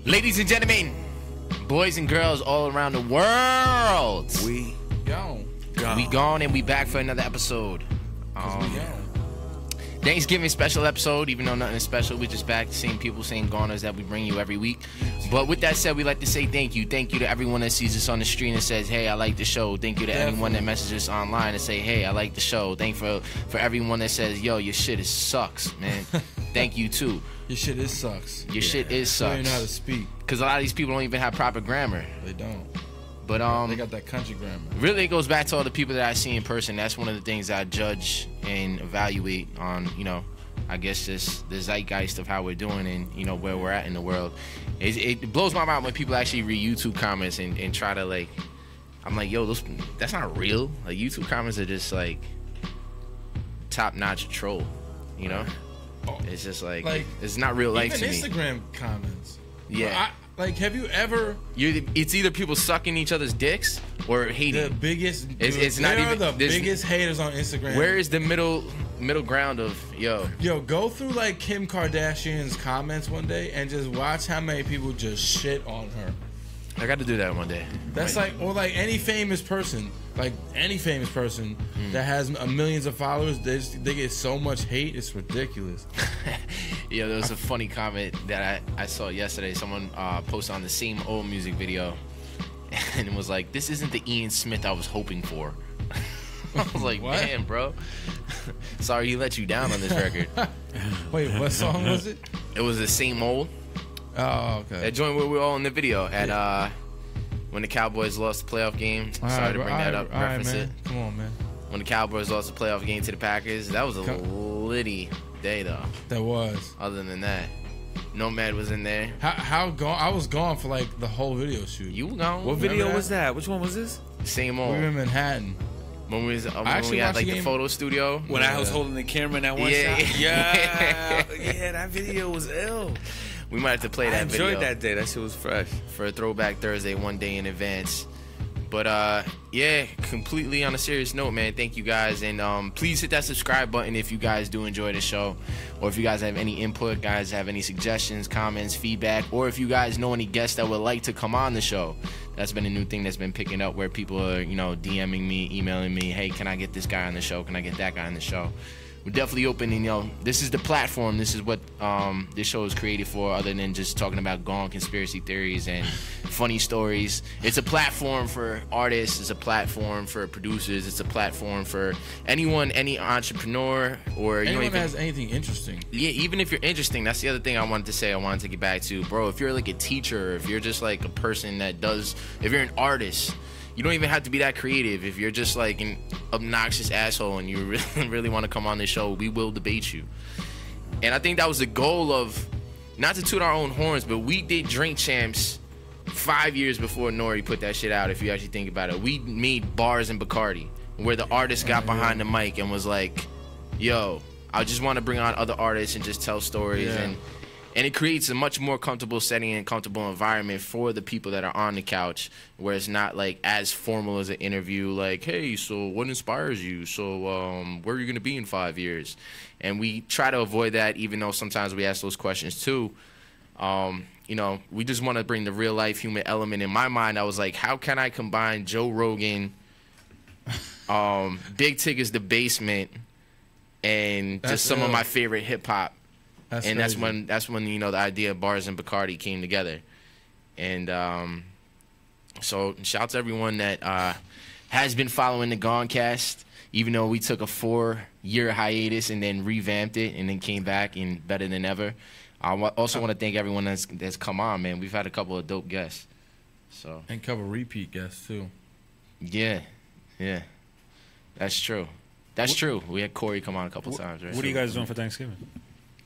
Ladies and gentlemen, boys and girls all around the world, We gone. we gone and we back for another episode. Thanksgiving special episode, even though nothing is special, we're just back, the same people, same goners that we bring you every week. But with that said, we like to say thank you. Thank you to everyone that sees us on the stream and says, hey, I like the show. Thank you to everyone that messages us online and say, hey, I like the show. Thank you for everyone that says, yo, your shit sucks, man. Thank you too. Your shit is sucks. Your shit is You don't sucks. even know how to speak. Because a lot of these people don't even have proper grammar. They don't. But They got that country grammar. really it goes back to all the people that I see in person. That's one of the things I judge and evaluate on, I guess just the zeitgeist of how we're doing and, where we're at in the world. It blows my mind when people actually read YouTube comments and try to, like, I'm like, yo, that's not real. Like, YouTube comments are just, like, top-notch troll, Oh, It's just, like it's even not real life to me. Instagram comments. Yeah. Have you ever... It's either people sucking each other's dicks or hating. The biggest... It's not even... the biggest haters on Instagram. Where is the middle ground of, yo, go through, like, Kim Kardashian's comments one day and just watch how many people just shit on her. I got to do that one day. That's or any famous person, that has millions of followers, they get so much hate, it's ridiculous. Yeah, there was a funny comment that I saw yesterday. Someone posted on the same old music video, and it was like, this isn't the Ian Smith I was hoping for. I was like, What? man, bro. Sorry he let you down on this record. Wait, what song was it? It was the same old. Oh, okay. That joint where we were all in the video at when the Cowboys lost the playoff game. Sorry to bring that up, reference it. Come on, man. When the Cowboys lost the playoff game to the Packers, that was a litty day, though. That was. Other than that, Nomad was in there. How gone? I was gone for like the whole video shoot. You were gone. What video Remember was that? Which one was this? Same We old. were in Manhattan. When we actually had like watched the the game. photo studio. When I was holding the camera in that one Yeah. shot? Yeah, that video was ill. We might have to play I that enjoyed video that day. That shit was fresh. for a Throwback Thursday one day in advance. But yeah, completely on a serious note, man. Thank you guys, and please hit that subscribe button if you guys do enjoy the show, or if you guys have any input, guys have any suggestions, comments, feedback, or if you guys know any guests that would like to come on the show. That's been a new thing that's been picking up, where people are, DMing me, emailing me, hey, can I get this guy on the show? Can I get that guy on the show? We're definitely open, and this is the platform. This is what this show is created for, other than just talking about gone conspiracy theories and funny stories. It's a platform for artists. It's a platform for producers. It's a platform for anyone, any entrepreneur, or Anyone that has anything interesting. yeah, even if you're interesting. That's the other thing I wanted to say. I wanted to get back to, bro. If you're like a teacher, if you're just like a person that does, if you're an artist. You don't even have to be that creative. If you're just like an obnoxious asshole and you really want to come on this show, we will debate you. And I think that was the goal of, not to toot our own horns, but we did Drink Champs 5 years before Nori put that shit out, if you actually think about it. We made Bars and Bacardi, where the artist got behind the mic and was like, yo, I just want to bring on other artists and just tell stories. Yeah. And it creates a much more comfortable setting and comfortable environment for the people that are on the couch, where it's not like as formal as an interview, like, hey, so what inspires you? So where are you going to be in 5 years? And we try to avoid that, even though sometimes we ask those questions too. We just want to bring the real life human element. In my mind, I was like, how can I combine Joe Rogan, Big Tigger's The Basement, and just some of my favorite hip hop? And that's when the idea of Bars and Bacardi came together. And so shout out to everyone that has been following the Gawncast, even though we took a 4-year hiatus and then revamped it and then came back and better than ever. I also want to thank everyone that's come on, man. We've had a couple of dope guests. And a couple repeat guests too. Yeah. That's true. We had Corey come on a couple times, right? What are you guys doing for Thanksgiving?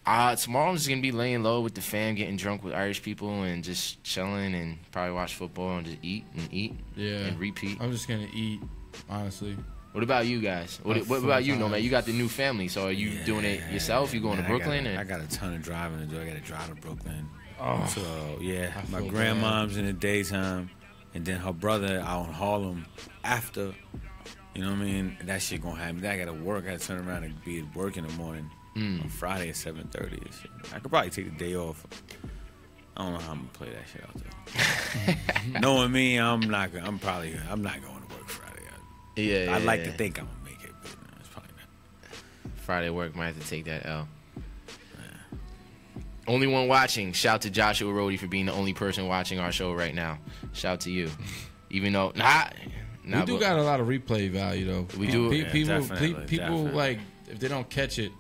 Tomorrow I'm just gonna be laying low with the fam, getting drunk with Irish people, and just chilling, and probably watch football and just eat and repeat. I'm just gonna eat, honestly. What about you guys? What about you, Nomad? You got the new family, so are you doing it yourself? You going to Brooklyn? I got a ton of driving to do. I got to drive to Brooklyn. Oh, So yeah, my feel grandmom's in the daytime, and then her brother out in Harlem after. You know what I mean? That shit gonna happen. Then I gotta work. I gotta turn around and be at work in the morning on Friday at 7:30. I could probably take the day off. I don't know how I'm gonna play that shit out though. Knowing me, I'm not going to work Friday. I'd like to think I'm gonna make it, but no, it's probably not. Friday work might have to take that L. Only one watching. Shout to Joshua Rhodey for being the only person watching our show right now. Shout to you. Even though we do got a lot of replay value though. We do. People like if they don't catch it,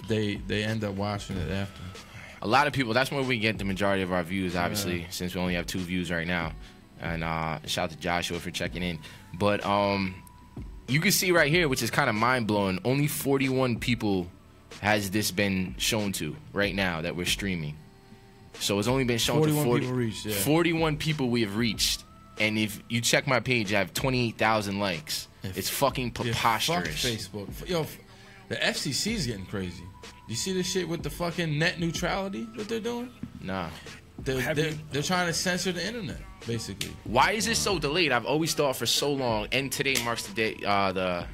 they end up watching it after. A lot of people. That's where we get the majority of our views. Obviously, since we only have 2 views right now. And shout out to Joshua for checking in. But you can see right here, which is kind of mind blowing. Only 41 people has this been shown to right now that we're streaming. So it's only been shown to 41 people we have reached. And if you check my page, I have 28,000 likes. It's fucking preposterous. Fuck Facebook. Yo, the FCC is getting crazy. You see this shit with the fucking net neutrality that they're doing? Nah. They're trying to censor the internet, basically. Why is it so delayed? I've always thought for so long, and today marks the day, I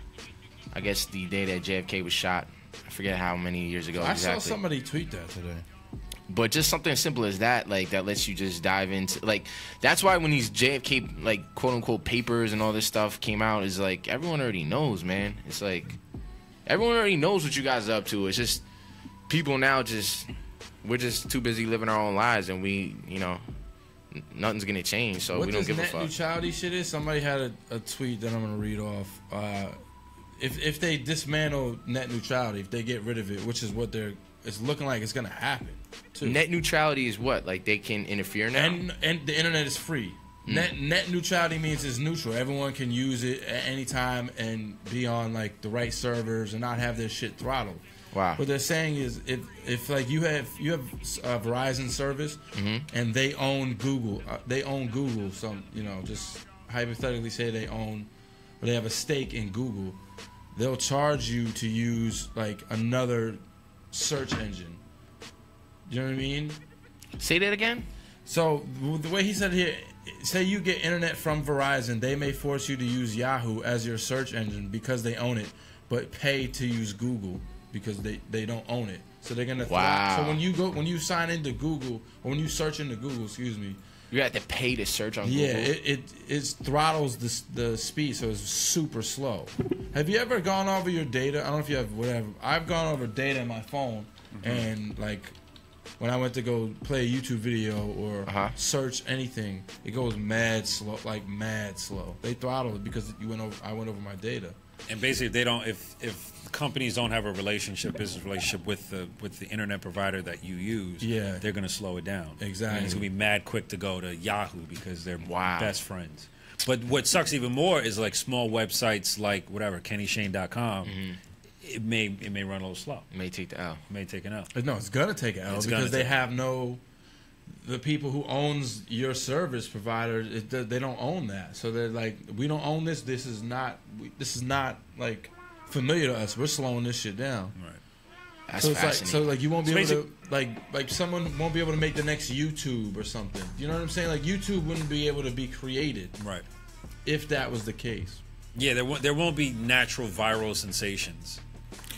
guess the day that JFK was shot. I forget how many years ago exactly. I saw somebody tweet that today. But just something as simple as that, like, that lets you just dive into, like, that's why when these JFK, like, quote-unquote papers and all this stuff came out, is like, everyone already knows, man. It's like, everyone already knows what you guys are up to. It's just, people now we're just too busy living our own lives, and we, nothing's gonna change, so we don't give a fuck. What this net neutrality shit is, somebody had a tweet that I'm gonna read off. If they dismantle net neutrality, if they get rid of it, which is what it's looking like it's gonna happen too. Net neutrality is what? Like they can interfere now? And the internet is free. Net neutrality means it's neutral. Everyone can use it at any time and be on like the right servers and not have their shit throttled. Wow. What they're saying is if like you have a Verizon service and they own Google, some just hypothetically say they have a stake in Google, they'll charge you to use like another search engine. You know what I mean? Say that again? So the way he said here, say you get internet from Verizon, they may force you to use Yahoo as your search engine because they own it, but pay to use Google because they don't own it. So they're gonna. Wow. So when you sign into Google, or when you search into Google, you have to pay to search on Google. Yeah, it throttles the speed, so it's super slow. Have you ever gone over your data? I don't know if you have whatever. I've gone over data in my phone, and like when I went to go play a YouTube video or search anything, it goes mad slow, like mad slow. They throttle it because I went over my data. And basically, they don't. If companies don't have a business relationship with the internet provider that you use, they're gonna slow it down. Exactly. And it's gonna be mad quick to go to Yahoo because they're best friends. But what sucks even more is like small websites like whatever KennyShane.com. It may run a little slow. It may take the L. It may take an L. No, it's gonna take an L because they have the people who owns your service provider, they don't own that. So they're like, we don't own this. This is not like familiar to us. We're slowing this shit down. Right. That's fascinating. So you won't be able to like someone won't be able to make the next YouTube or something. You know what I'm saying? Like YouTube wouldn't be able to be created, right? If that was the case. Yeah, there won't be natural viral sensations.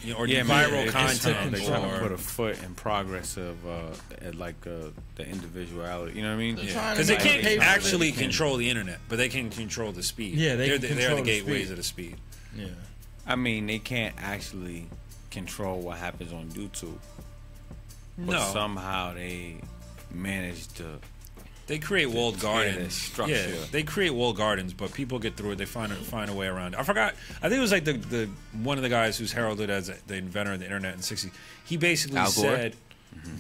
Viral content. They're trying to put a foot in progress of the individuality. You know what I mean? Because they can't actually control the internet, but they can control the speed. Yeah, they're the gateways of the speed. Yeah. I mean, they can't actually control what happens on YouTube. But somehow they manage to. They create walled gardens. Structure. Yeah, they create walled gardens, but people get through it. They find a way around it. I forgot. I think it was like the one of the guys who's heralded as the inventor of the internet in the '60s. He basically said,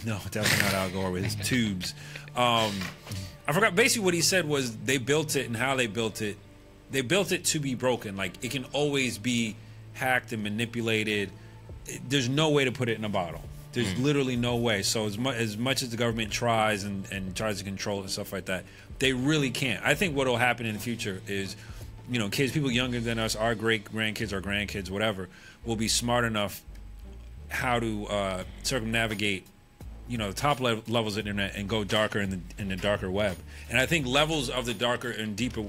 "No, definitely not Al Gore with his tubes." I forgot. Basically, what he said was they built it and how they built it. They built it to be broken. Like it can always be hacked and manipulated. There's no way to put it in a bottle. There's literally no way. So as much as the government tries and tries to control it and stuff like that, they really can't. I think what will happen in the future is, kids, people younger than us, our great-grandkids, our grandkids, whatever, will be smart enough how to circumnavigate, the top levels of the internet and go darker in the darker web. And I think levels of the darker and deeper,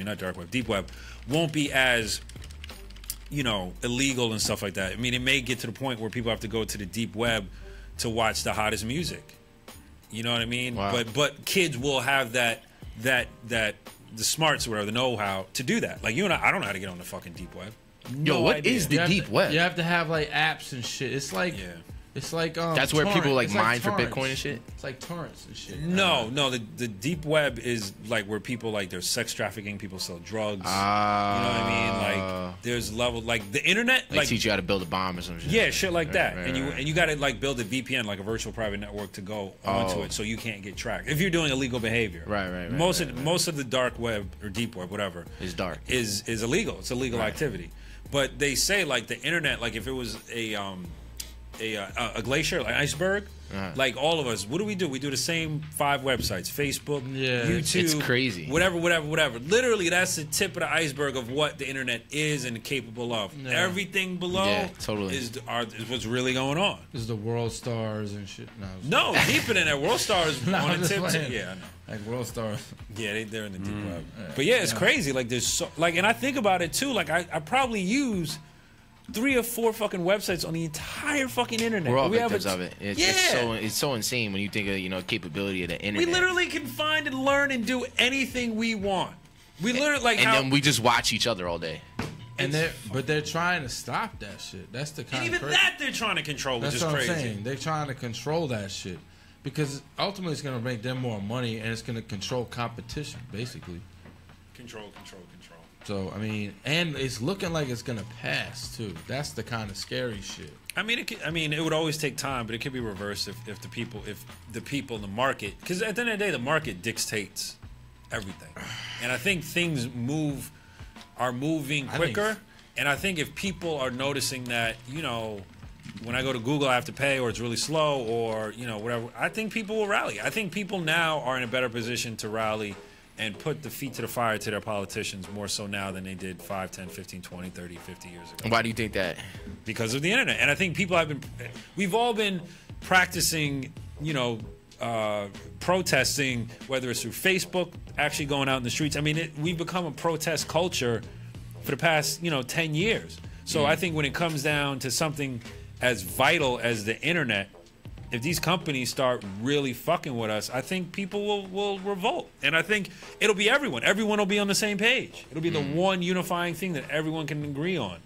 not dark web, deep web, won't be as illegal and stuff like that. I mean, it may get to the point where people have to go to the deep web to watch the hottest music. You know what I mean? Wow. But kids will have that the smarts or whatever, the know-how to do that. Like you and I don't know how to get on the fucking deep web. Yo, what is the deep web? You have to have like apps and shit. It's like it's like that's where people like mine for Bitcoin and shit. It's like torrents and shit. No, the deep web is like where people like there's sex trafficking, people sell drugs. You know what I mean? Like there's level like the internet like teach you how to build a bomb or some shit. Yeah, shit like that. And you got to like build a VPN, like a virtual private network, to go onto it so you can't get tracked if you're doing illegal behavior. Right. Most of the dark web or deep web, whatever, is dark. Is illegal. It's illegal activity. But they say like the internet, like if it was a glacier, like iceberg, like all of us, what do? We do the same 5 websites: Facebook, YouTube, it's crazy. Whatever. Literally, that's the tip of the iceberg of what the internet is and capable of. Yeah. Everything below is what's really going on. Is the world stars and shit? No, deeper than that. World stars on the tip. Yeah, I know. Like world stars. Yeah, they're in the deep web. But yeah, it's crazy. Like there's so and I think about it too. Like I probably use 3 or 4 fucking websites on the entire fucking internet. We're all victims of it. It's so insane when you think of capability of the internet. We literally can find and learn and do anything we want. We literally then we just watch each other all day. And they're trying to stop that shit. That's the kind and even that they're trying to control, which is crazy. That's what I'm saying. They're trying to control that shit because ultimately it's going to make them more money and it's going to control competition, basically. Control. So, I mean, and it's looking like it's going to pass, too. That's the kind of scary shit. I mean, it would always take time, but it could be reversed if the people in the market, because at the end of the day, the market dictates everything. And I think things are moving quicker. And I think if people are noticing that, when I go to Google, I have to pay, or it's really slow, or, whatever, I think people will rally. I think people now are in a better position to rally and put the feet to the fire to their politicians more so now than they did 5, 10, 15, 20, 30, 50 years ago. Why do you think that? Because of the internet. And I think we've all been practicing, protesting, whether it's through Facebook, actually going out in the streets. I mean, we've become a protest culture for the past, 10 years. So I think when it comes down to something as vital as the internet, if these companies start really fucking with us, I think people will revolt. And I think it'll be everyone. Everyone will be on the same page. It'll be the one unifying thing that everyone can agree on.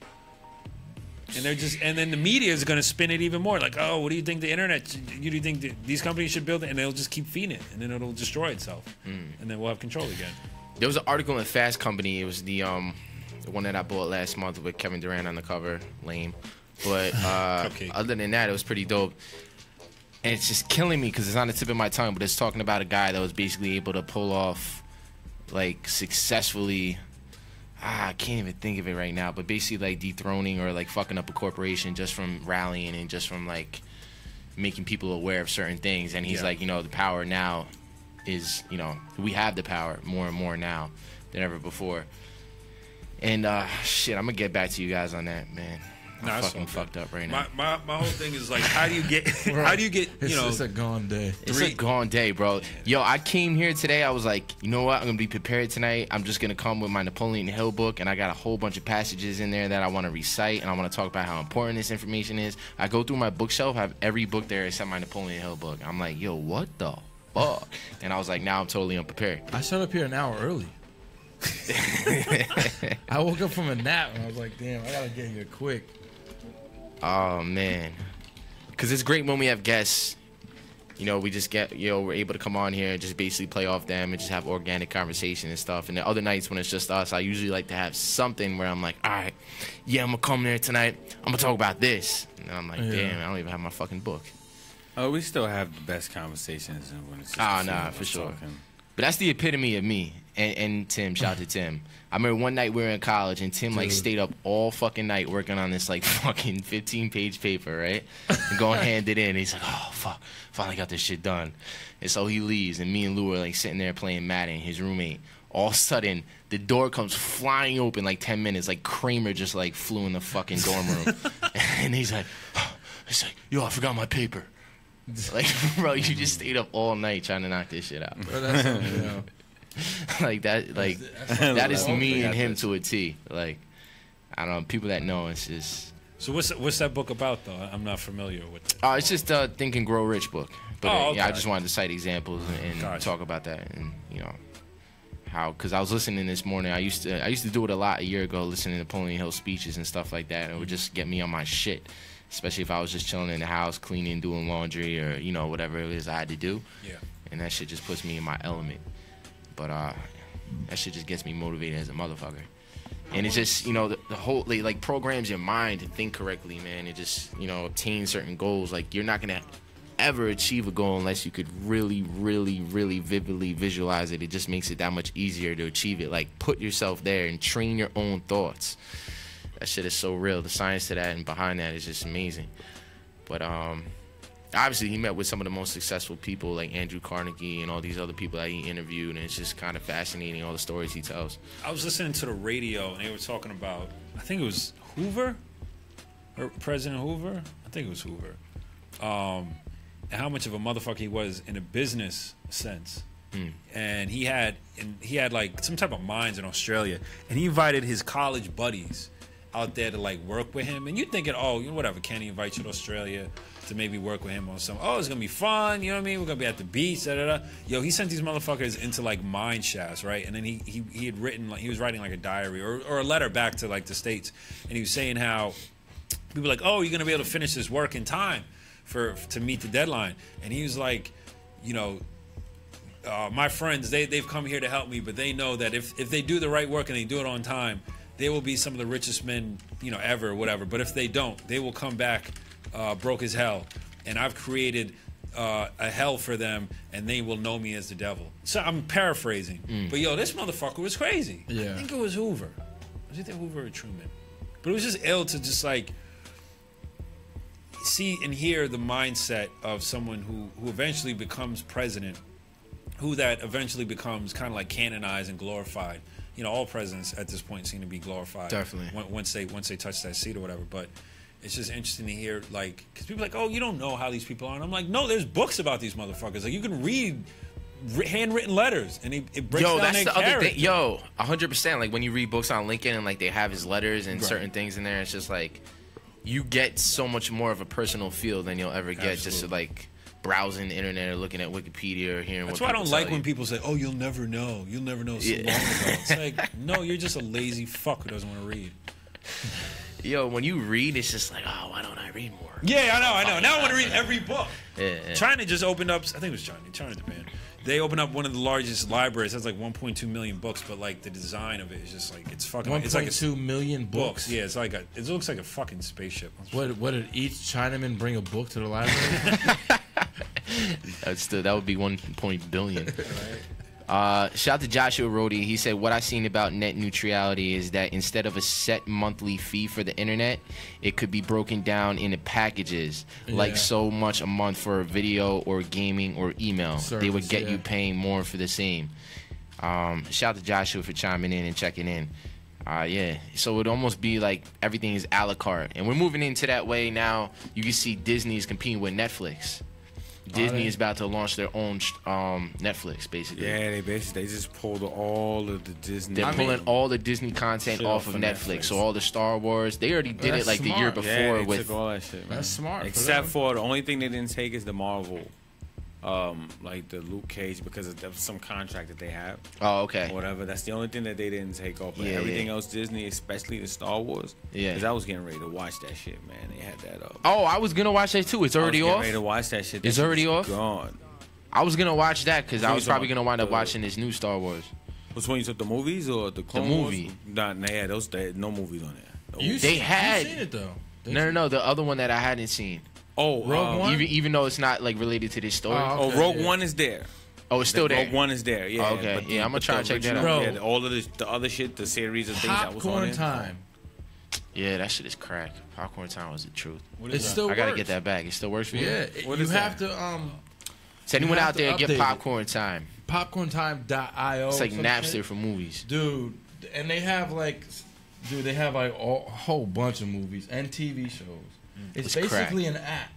And then the media is going to spin it even more. Like, oh, what do you think the internet? Do you think these companies should build it? And they'll just keep feeding it, and then it'll destroy itself, and then we'll have control again. There was an article in Fast Company. It was the one that I bought last month with Kevin Durant on the cover. Lame, but other than that, it was pretty dope. And it's just killing me because it's on the tip of my tongue, but it's talking about a guy that was basically able to pull off, like, successfully. I can't even think of it right now, but basically, like, dethroning or, like, fucking up a corporation just from rallying and just from, like, making people aware of certain things. And he's like, the power now is, we have the power more and more now than ever before. And, shit, I'm going to get back to you guys on that, man. I'm fucking fucked up right now. My whole thing is like, how do you get, It's a gone day. It's a gone day, bro. Yo, I came here today. I was like, you know what? I'm going to be prepared tonight. I'm just going to come with my Napoleon Hill book, and I got a whole bunch of passages in there that I want to recite, and I want to talk about how important this information is. I go through my bookshelf. I have every book there except my Napoleon Hill book. I'm like, yo, what the fuck? And I was like, now I'm totally unprepared. I showed up here an hour early. I woke up from a nap, and I was like, damn, I got to get here quick. Oh, man. Because it's great when we have guests. We just get, we're able to come on here and just basically play off them and just have organic conversation and stuff. And the other nights when it's just us, I usually like to have something where I'm like, all right, I'm going to come there tonight. I'm going to talk about this. And I'm like, damn, I don't even have my fucking book. Oh, we still have the best conversations when it's just nah, for sure. Talking. But that's the epitome of me. And Tim, shout out to Tim. I remember one night we were in college and Tim stayed up all fucking night working on this like fucking 15-page paper, right? And go and hand it in. And he's like, oh fuck, finally got this shit done. And so he leaves and me and Lou are like sitting there playing Madden, his roommate. All of a sudden, the door comes flying open like 10 minutes, like Kramer just like flew in the fucking dorm room. And he's like, yo, I forgot my paper. Like, bro, you just stayed up all night trying to knock this shit out. Bro, that's like that, that is me and him to a T. Like, I don't know, people that know, it's just So what's that book about, though? I'm not familiar with it. It's just Think and Grow Rich book. But okay. yeah, I just wanted to cite examples and talk about that, and how, because I was listening this morning. I used to do it a lot a year ago, listening to Napoleon Hill speeches and stuff like that. It would just get me on my shit, especially if I was just chilling in the house, cleaning, doing laundry, or whatever it is I had to do. Yeah. And that shit just puts me in my element. But that shit just gets me motivated as a motherfucker. And it's just, the whole, like programs your mind to think correctly, man. It just, obtain certain goals. Like, you're not going to ever achieve a goal unless you could really, really, really vividly visualize it. It just makes it that much easier to achieve it. Like, put yourself there and train your own thoughts. That shit is so real. The science to that and behind that is just amazing. But obviously he met with some of the most successful people like Andrew Carnegie and all these other people that he interviewed, and it's just kind of fascinating, all the stories he tells. I was listening to the radio and they were talking about, I think it was Hoover, or President Hoover. I think it was Hoover. And how much of a motherfucker he was in a business sense. And he had like some type of mines in Australia, and he invited his college buddies out there to like work with him. And you're thinking, oh, whatever, Kenny invites you to Australia to maybe work with him on some, it's gonna be fun, you know what I mean? We're gonna be at the beach, Yo, he sent these motherfuckers into like mine shafts, right? And then he had written, like, he was writing like a diary or a letter back to like the States, and he was saying how people were like, oh, you're gonna be able to finish this work in time to meet the deadline. And he was like, my friends, they've come here to help me, but they know that if they do the right work and they do it on time, they will be some of the richest men, ever, whatever. But if they don't, they will come back broke as hell. And I've created a hell for them, and they will know me as the devil. So I'm paraphrasing. But this motherfucker was crazy. Yeah. I think it was Hoover. Was it Hoover or Truman? But it was just ill to just like see and hear the mindset of someone who eventually becomes president, who that eventually becomes kind of like canonized and glorified. All presidents at this point seem to be glorified. Definitely. Once they touch that seat or whatever. But it's just interesting to hear, like, because people are like, oh, you don't know how these people are. And I'm like, no, there's books about these motherfuckers. Like, you can read handwritten letters, and it breaks down that's their the character. other thing. 100%. Like, when you read books on Lincoln and, like, they have his letters and certain things in there, it's just, like, you get so much more of a personal feel than you'll ever get just to, like, browsing the internet or looking at Wikipedia or hearing That's what why I don't like you. when people say, oh, you'll never know so long ago. It's like, no, you're just a lazy fuck who doesn't want to read. When you read, it's just like, oh, why don't I read more? Yeah, I know. Now I want to read every book. Yeah. China just opened up, I think it was China, Japan. They opened up one of the largest libraries. It has like 1.2 million books, but like the design of it is just like, it's fucking. 1.2 million books. Yeah, it looks like a fucking spaceship. What did each Chinaman bring a book to the library? That would be 1 billion. Shout out to Joshua Rhodey. He said, what I've seen about net neutrality is that instead of a set monthly fee for the internet, it could be broken down into packages, like so much a month for a video or gaming or email. Service, they would get you paying more for the same. Shout out to Joshua for chiming in and checking in. So it would almost be like everything is a la carte. And we're moving into that way now. You can see Disney is competing with Netflix. Disney is about to launch their own Netflix, basically. Yeah, they just pulled all of the Disney. They're pulling all the Disney content off of Netflix. So all the Star Wars, they already did it like the year before with took all that shit, man. That's smart. Except for the only thing they didn't take is the Marvel, like the Luke Cage, because of some contract that they have. Oh, okay. Or whatever. That's the only thing that they didn't take off. But everything else Disney, especially the Star Wars. Yeah. Because I was getting ready to watch that shit, man. They had that up. Oh, I was gonna watch that too. It's already off. Ready to watch that shit. It's already off. Gone. I was gonna watch that because I was probably gonna wind up watching this new Star Wars. Which one you took, the movies or the Clone movie? Wars? Nah, they no movies on there. You've seen it though. No, the other one that I hadn't seen. Oh, Rogue One? Even though it's not like related to this story. Okay, Rogue One is there. Oh, it's still there. Rogue One is there. Yeah. Okay. But I'm gonna try and check that out. Bro, all of the other shit, the series of things that was on it. Popcorn time. Yeah, that shit is crack. Popcorn time was the truth. It still works. I gotta get that back. It still works for you. Yeah. You have to. So anyone out there get Popcorn Time? Popcorntime.io. It's like Napster for movies, dude. And they have like a whole bunch of movies and TV shows. It's basically an app,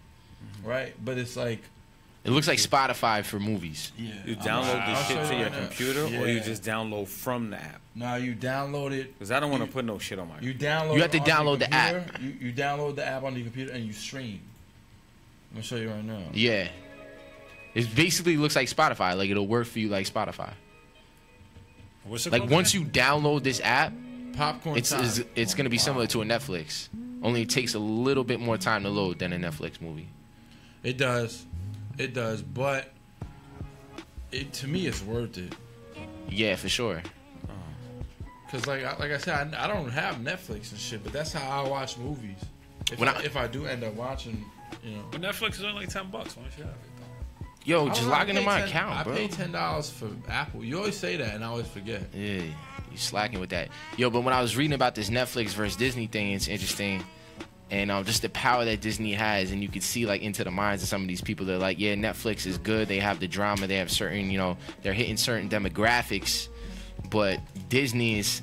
right? But it's like It looks like Spotify for movies. Yeah. You download this shit to your computer, or you just download from the app? No, you download it. Because I don't want to put no shit on my computer. You have to download the app. You download the app on your computer and you stream. I'm going to show you right now. Yeah. It basically looks like Spotify. Like, it'll work for you like Spotify. What's it like, called once again? you download this app, Popcorn it's going to be similar to a Netflix. Only it takes a little bit more time to load than a Netflix movie. It does. It does. But to me, it's worth it. Yeah, for sure. Because, like I said, I don't have Netflix and shit, but that's how I watch movies. If I do end up watching, you know. But Netflix is only like $10. Why don't you have it? Yo, just log into my account, bro. I pay $10 for Apple. You always say that, and I always forget. Yeah, you slacking with that. Yo, but when I was reading about this Netflix versus Disney thing, it's interesting. And just the power that Disney has, and you could see like into the minds of some of these people. They're like, yeah, Netflix is good. They have the drama. They have certain, you know, they're hitting certain demographics. But Disney is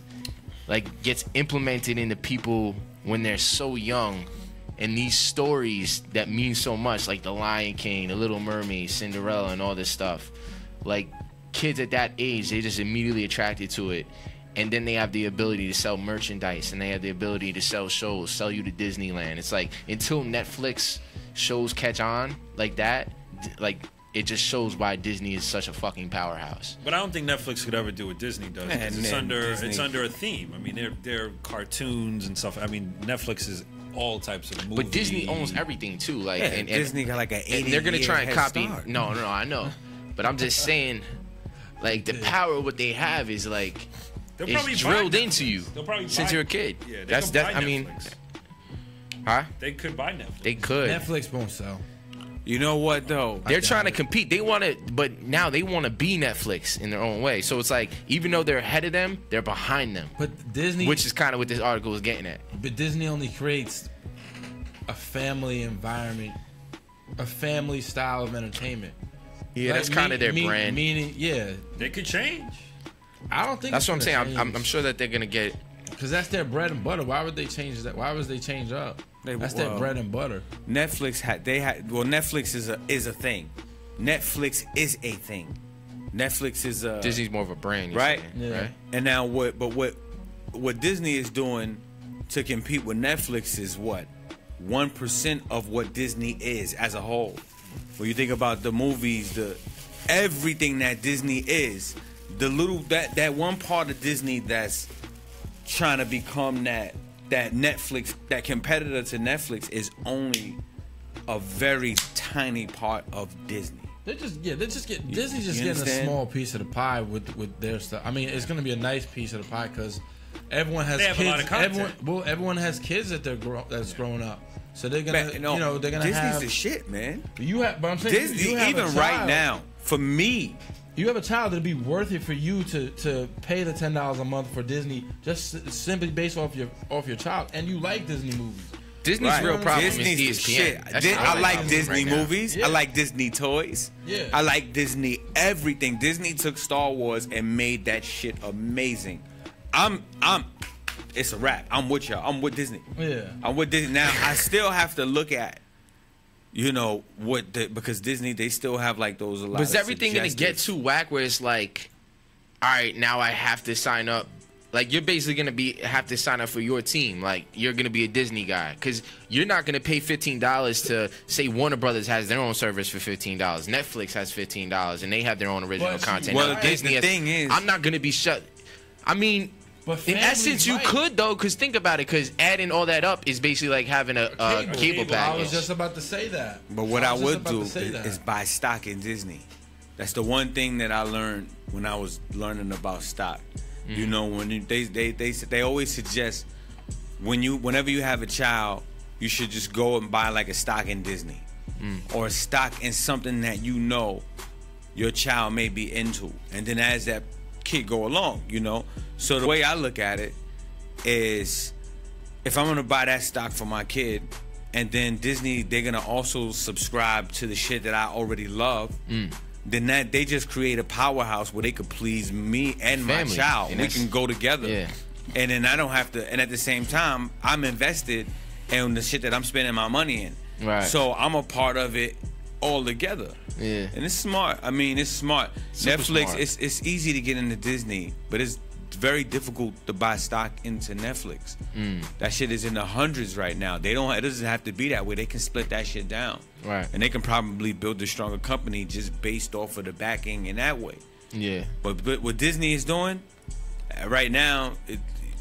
like gets implemented into people when they're so young. And these stories that mean so much, like The Lion King, The Little Mermaid, Cinderella, and all this stuff. Like, kids at that age, they just immediately attracted to it. And then they have the ability to sell merchandise, and they have the ability to sell shows, sell you to Disneyland. It's like, until Netflix shows catch on like that, like, it just shows why Disney is such a fucking powerhouse. But I don't think Netflix could ever do what Disney does. It's under a theme. I mean, they're cartoons and stuff. I mean, Netflix is all types of movies. But Disney owns everything too. Like, and Disney got like an 80 and they're gonna try and copy. Start. No, I know. But I'm just saying, like, the power of what they have is like it's drilled into you since you're a kid. Yeah, that's I mean, huh? They could buy Netflix. They could. Netflix won't sell. You know what though? They're trying to compete. They want to, but now they want to be Netflix in their own way. So it's like, even though they're ahead of them, they're behind them. But Disney, which is kind of what this article is getting at. But Disney only creates a family environment, a family style of entertainment. Yeah, like, that's kind of their brand. Meaning, yeah, they could change. I don't think that's what I'm saying. I'm sure that they're gonna get, because that's their bread and butter. Why would they change that? Why would they change up? That's their bread and butter. Netflix Netflix is a thing. Netflix is a thing. Netflix is a Disney's more of a brand, right? Yeah. Right. And now what Disney is doing to compete with Netflix is what 1% of what Disney is as a whole. When you think about the movies, everything that Disney is, that one part of Disney that's trying to become that Netflix, that competitor to Netflix, is only a very tiny part of Disney. Disney's just getting a small piece of the pie with their stuff. I mean, it's going to be a nice piece of the pie because everyone has kids. A lot of content. Everyone has kids that's growing up, so they're gonna they're gonna Disney's have the shit, man. But I'm saying Disney, even right now, for me. You have a child that'd be worth it for you to pay the $10 a month for Disney just simply based off your child, and you like Disney movies. Disney's real problem Disney's is ESPN. Shit. I like Disney movies. Yeah. I like Disney toys. Yeah. I like Disney everything. Disney took Star Wars and made that shit amazing. It's a wrap. I'm with y'all. I'm with Disney. Yeah. I'm with Disney. Now I still have to look at, because Disney, they still have like those a lot. But is everything gonna get too whack where it's like, all right, now I have to sign up? Like, you're basically gonna have to sign up for your team. Like, you're gonna be a Disney guy because you're not gonna pay $15 to say Warner Brothers has their own service for $15. Netflix has $15 and they have their own original content. Well, now, Disney I'm not gonna be shut. I mean, in essence, you could though, because think about it. Because adding all that up is basically like having a cable package. I was just about to say that. But what I would do is buy stock in Disney. That's the one thing that I learned when I was learning about stock. You know, when they always suggest whenever you have a child, you should just go and buy like a stock in Disney or a stock in something that your child may be into, and then as that kid go along, So the way I look at it is, if I'm gonna buy that stock for my kid, and then Disney, they're gonna also subscribe to the shit that I already love. Then they just create a powerhouse where they could please me and my child. We can go together. Yeah. And then I don't have to, and at the same time, I'm invested in the shit that I'm spending my money in. Right. So I'm a part of it all together. Yeah. And it's smart. I mean, it's smart. Super Netflix, smart. it's easy to get into Disney, but it's very difficult to buy stock into Netflix. That shit is in the hundreds right now. It doesn't have to be that way. They can split that shit down. Right. And they can probably build a stronger company just based off of the backing in that way. Yeah. But what Disney is doing right now,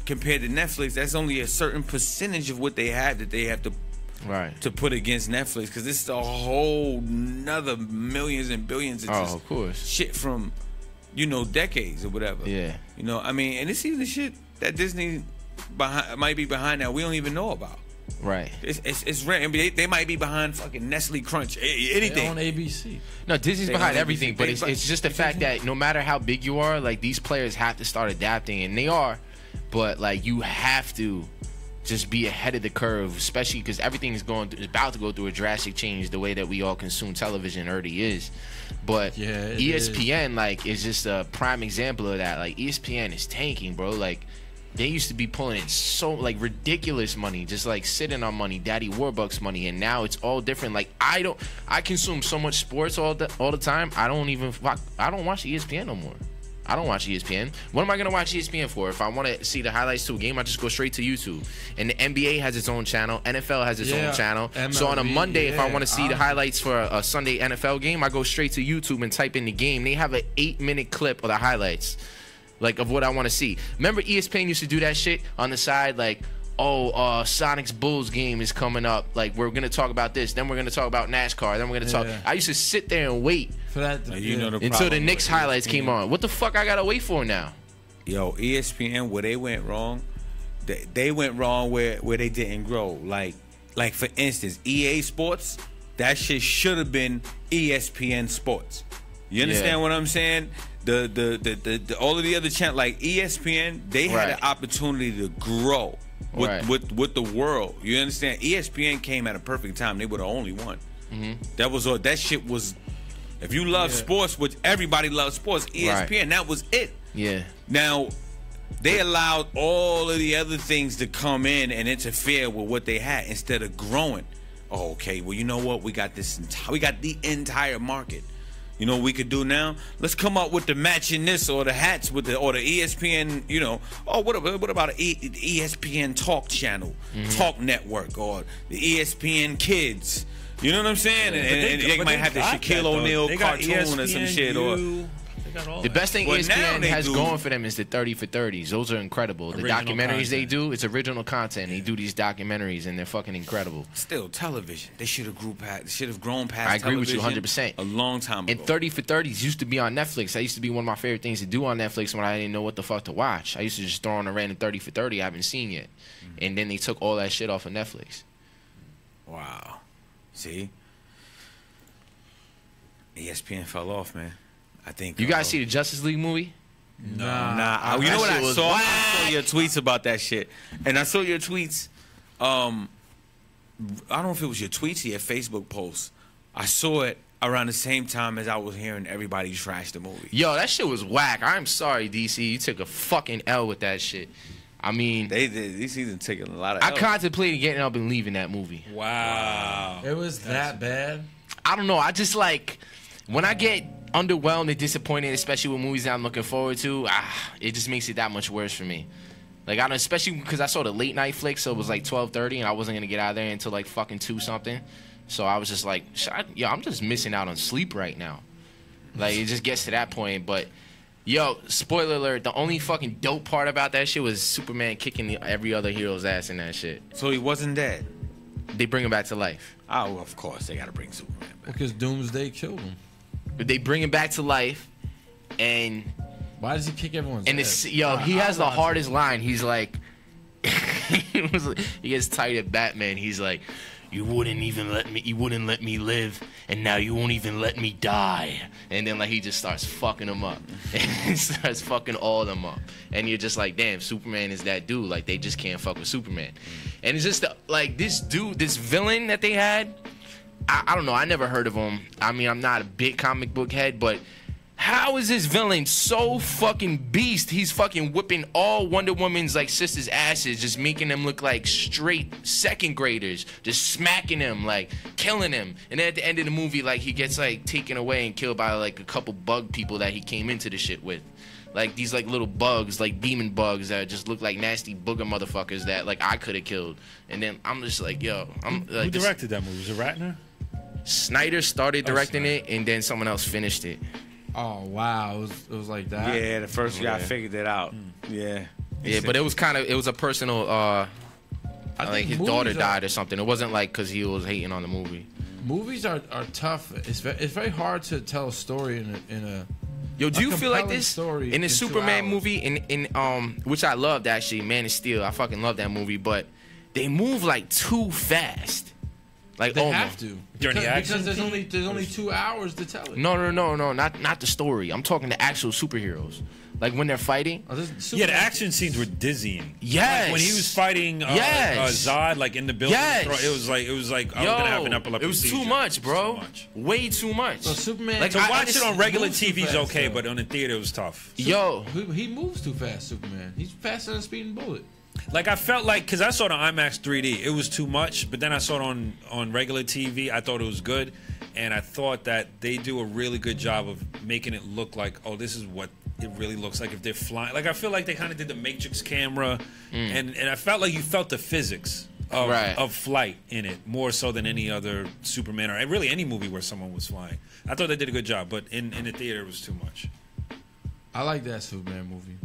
compared to Netflix, that's only a certain percentage of what they have that they have to put against Netflix, because this is a whole nother millions and billions of just of course. shit from, decades or whatever. Yeah. I mean, and it's even shit that Disney might be behind that we don't even know about. Right. It's rare. I mean, they might be behind fucking Nestle Crunch, anything. They're on ABC. No, Disney's They behind on everything, ABC. but it's just the fact that no matter how big you are, like, these players have to start adapting, and they are, but like, you have to just be ahead of the curve, especially because everything is about to go through a drastic change the way that we all consume television already is. But Yeah, ESPN is just a prime example of that. Like, ESPN is tanking, bro. Like, they used to be pulling in so like ridiculous money, just like sitting on money, Daddy Warbucks money, and now it's all different. Like, I consume so much sports all the time. I don't watch ESPN no more. I don't watch ESPN. What am I gonna watch ESPN for? If I want to see the highlights to a game, I just go straight to YouTube. And the NBA has its own channel. NFL has its own channel. MLB, so on a Monday, if I want to see the highlights for a Sunday NFL game, I go straight to YouTube and type in the game. They have an 8-minute clip of the highlights, like, of what I want to see. Remember, ESPN used to do that shit on the side, like, Sonic's Bulls game is coming up. Like, we're gonna talk about this, then we're gonna talk about NASCAR, then we're gonna talk. I used to sit there and wait For that, until the Knicks highlights came on. What the fuck I gotta wait for now? Yo, ESPN, where they went wrong, they went wrong where they didn't grow. Like for instance, EA Sports, that shit should have been ESPN Sports. You understand what I'm saying? The all of the other channels, like ESPN, they had an opportunity to grow with the world. You understand? ESPN came at a perfect time. They were the only one. That shit was. If you love sports, which everybody loves sports, ESPN, that was it. Yeah. Now, they allowed all of the other things to come in and interfere with what they had instead of growing. Oh, okay, well, you know what? We got we got the entire market. You know what we could do now? Let's come up with the matching this or the hats or the ESPN, what about an ESPN Talk channel, Talk Network, or the ESPN Kids? You know what I'm saying? And they might have the Shaquille O'Neal cartoon or some shit. The best thing ESPN has going for them is the 30 for 30s. Those are incredible. The documentaries they do, it's original content. They do these documentaries and they're fucking incredible. Still, television. They should have grown past. I agree with you 100%. A long time ago. And 30 for 30s used to be on Netflix. That used to be one of my favorite things to do on Netflix when I didn't know what the fuck to watch. I used to just throw on a random 30 for 30 I haven't seen yet. And then they took all that shit off of Netflix. Wow. See? ESPN fell off, man. I think you guys see the Justice League movie? Nah. You know what I saw? I saw your tweets about that shit, and I saw your tweets. I don't know if it was your tweets or your Facebook posts. I saw it around the same time as I was hearing everybody trash the movie. Yo, that shit was whack. I'm sorry, DC. You took a fucking L with that shit. I mean, DC's been taking a lot of. I contemplated getting up and leaving that movie. Wow. It was that bad? I don't know. I just like when I get underwhelmed and disappointed, especially with movies that I'm looking forward to. It just makes it that much worse for me. Like, I don't, especially because I saw the late night flick, so it was like 12:30, and I wasn't gonna get out of there until like fucking 2 something. So I was just like, I'm just missing out on sleep right now. Like, it just gets to that point. But yo, spoiler alert: the only fucking dope part about that shit was Superman kicking every other hero's ass in that shit. So he wasn't dead. They bring him back to life. Oh, of course they gotta bring Superman back. Because Doomsday killed him. But they bring him back to life, and why does he kick everyone's ass? He has the hardest line. He's like, he gets tight at Batman. He's like, you wouldn't let me live, and now you won't even let me die. And then like he just starts fucking them up. He starts fucking all of them up. And you're just like, damn, Superman is that dude. Like, they just can't fuck with Superman. And it's just like this dude, this villain that they had. I don't know. I never heard of him. I mean, I'm not a big comic book head, but How is this villain so fucking beast? He's fucking whipping all Wonder Woman's like sisters' asses, just making them look like straight second graders, just smacking them, like killing them. And then at the end of the movie, like he gets like taken away and killed by like a couple bug people that he came into the shit with. Like these like little bugs, like demon bugs that just look like nasty booger motherfuckers that like I could have killed. And then I'm just like, yo, I'm like, who directed that movie? Was it Ratner? Snyder started directing it, and then someone else finished it. Oh wow, it was like that. Yeah, the first guy figured it out. Yeah. Yeah, but it was a personal. I like his daughter died or something. It wasn't like because he was hating on the movie. Movies are tough. It's very hard to tell a story in a. Yo, do you feel like this in the Superman movie in which I loved actually, Man of Steel. I fucking love that movie, but they move like too fast. Like they have to because there's only 2 hours to tell it. No, not the story. I'm talking the actual superheroes. Like when they're fighting. Yeah, the action scenes were dizzying. Yes. Like when he was fighting Zod, like in the building, it was like I was gonna have an epileptic. It was too much, bro. Way too much. So Superman, like to watch it on regular TV is okay, but on the theater it was tough. Yo, he moves too fast. Superman, he's faster than a speeding bullet. Like I felt like, because I saw it on IMAX 3D, it was too much. But then I saw it on regular TV. I thought it was good, and I thought that they do a really good job of making it look like, oh, this is what it really looks like if they're flying. Like I feel like they kind of did the Matrix camera, and I felt like you felt the physics of flight in it more so than any other Superman or really any movie where someone was flying. I thought they did a good job, but in the theater it was too much. I like that Superman movie.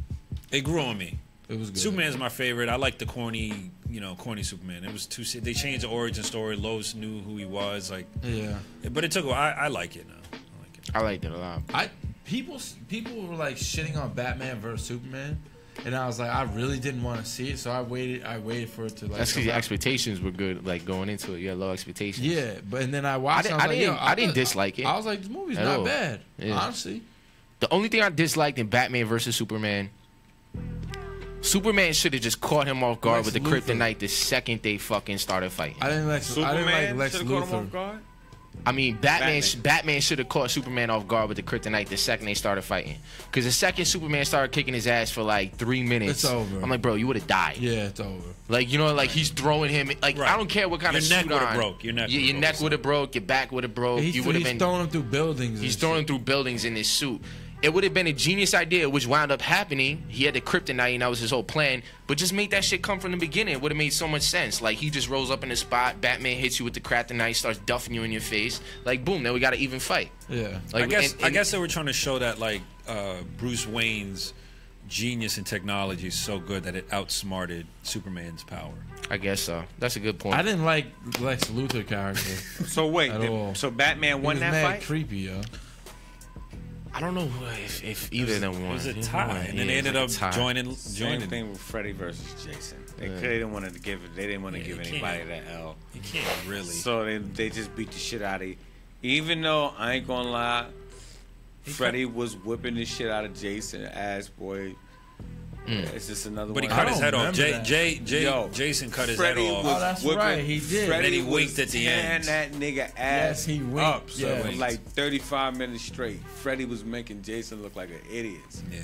It grew on me. It was good. Superman's my favorite. I like the corny Superman. It was too. They changed the origin story. Lois knew who he was. Like, yeah. But it took. I like it now. I liked it a lot. People were like shitting on Batman versus Superman, and I was like, I really didn't want to see it, so I waited for it to like. That's because your expectations were good. Like going into it, you had low expectations. Yeah, and then I watched. I didn't dislike it. I was like, this movie's not bad, honestly. The only thing I disliked in Batman versus Superman. Superman should have just caught him off guard with the kryptonite the second they fucking started fighting. I didn't like Lex Luthor. Caught him off guard? I mean, Batman should have caught Superman off guard with the kryptonite the second they started fighting. Because the second Superman started kicking his ass for like 3 minutes, it's over. I'm like, bro, you would have died. Yeah, it's over. Like, you know, like he's throwing him. Like, I don't care what kind of suit on. Your neck would have broke. Your neck would have broke. Your back would have broke. He's throwing him through buildings. He's throwing him through buildings in his suit. It would have been a genius idea, which wound up happening. He had the kryptonite, and that was his whole plan. But just make that shit come from the beginning. It would have made so much sense. Like, he just rolls up in the spot. Batman hits you with the kryptonite, starts duffing you in your face. Like, boom, then we got to even fight. Yeah. Like, I guess they were trying to show that, like, Bruce Wayne's genius in technology is so good that it outsmarted Superman's power. I guess so. That's a good point. I didn't like Lex Luthor character. So wait, so Batman won that fight? Creepy, yo. I don't know if either of them won. It was a tie, and then they ended up joining. Same thing with Freddy versus Jason. They didn't want to give it. They didn't want to give anybody that L. You can't really. So they just beat the shit out of it. Even though I ain't gonna lie, Freddy was whipping the shit out of Jason. Ass boy. It's just another but one. But he cut his head off. Jason cut his head off. Oh, that's right. He did. Freddy and he winked at the end. That nigga ass yes, he winked. up. So for like 35 minutes straight, Freddy was making Jason look like an idiot. Yeah.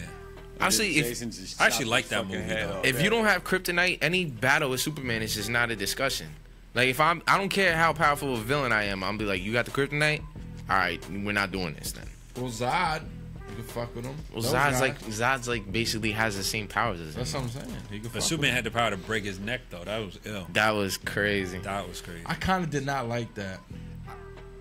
Actually, I actually like that movie. If you don't have kryptonite, any battle with Superman is just not a discussion. Like if I don't care how powerful of a villain I am, I'm be like, you got the kryptonite? All right, we're not doing this then. Well, Zod. You can fuck with him. Well, Zod's like basically has the same powers as him. That's what I'm saying. But Superman had the power to break his neck, though. That was ill. That was crazy. I kind of did not like that.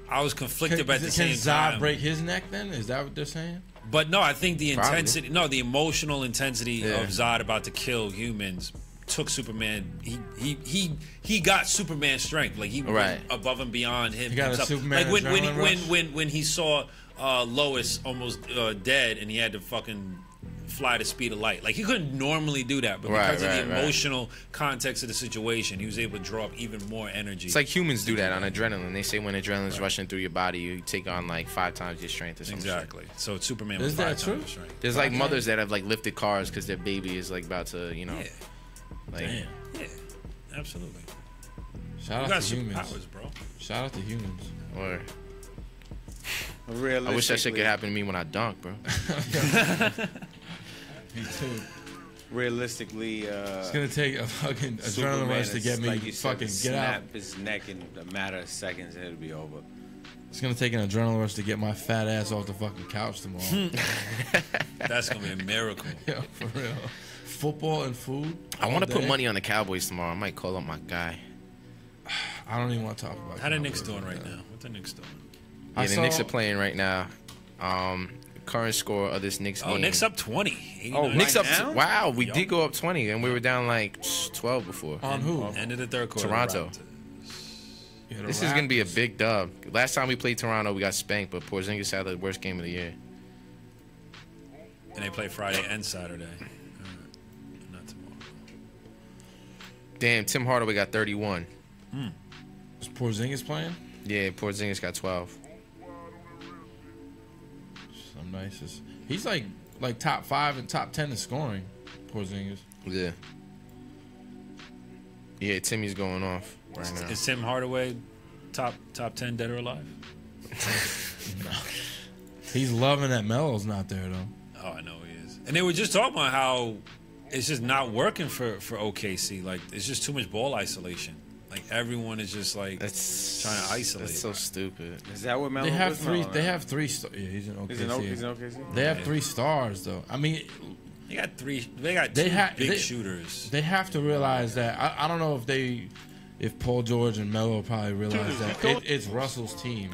I was conflicted, but at the same time. Can Zod break his neck then? Is that what they're saying? But no, I think the intensity, the emotional intensity of Zod about to kill humans took Superman. He got Superman strength. Like he went above and beyond him. He got a Superman like when he saw Lois almost dead and he had to fucking fly the speed of light. Like he couldn't normally do that, but because of the emotional context of the situation, he was able to draw up even more energy. It's like humans do that on adrenaline. They say when adrenaline's rushing through your body, you take on like 5 times your strength or something. Exactly. So Superman was 5 times strength. There's like mothers that have like lifted cars because their baby is like about to, like. Damn. Yeah. Absolutely. Shout out to humans, powers, bro. Shout out to humans. Or I wish that shit could happen to me when I dunk, bro. Me too. Realistically, it's gonna take a fucking adrenaline rush to get me like you fucking said, get out. snap his neck in a matter of seconds and it'll be over. It's gonna take an adrenaline rush to get my fat ass off the fucking couch tomorrow. That's gonna be a miracle. Yo, for real. Football and food. I want to put money on the Cowboys tomorrow. I might call up my guy. I don't even want to talk about. How the Knicks doing right now? What the Knicks doing? Yeah, the Knicks are playing right now. Current score of this Knicks game. Oh, Knicks up 20. Oh, Knicks up. Wow, we Yup. did go up 20, and we were down like 12 before. On who? End of the third quarter. Toronto. Yeah, This is gonna be a big dub. Last time we played Toronto, we got spanked, but Porzingis had the worst game of the year. And they play Friday and Saturday. Not tomorrow. Damn, Tim Hardaway got 31. Is Porzingis playing? Yeah, Porzingis got 12. Some nice. He's like top 5 and top 10 in scoring. Porzingis. Yeah. Yeah, Timmy's going off right now. Is Tim Hardaway top 10 dead or alive? No. He's loving that Melo's not there though. Oh, I know he is. And they were just talking about how it's just not working for OKC. Like, it's just too much ball isolation. Like, everyone is just like That's trying to isolate. That's so stupid. Is that what Melo They have was? three. No, They have 3 stars. Yeah, he's in OKC. He's in OKC? They have 3 stars though. I mean, They got two big shooters. They have to realize that. I don't know if Paul George and Melo probably realize that it's Russell's team.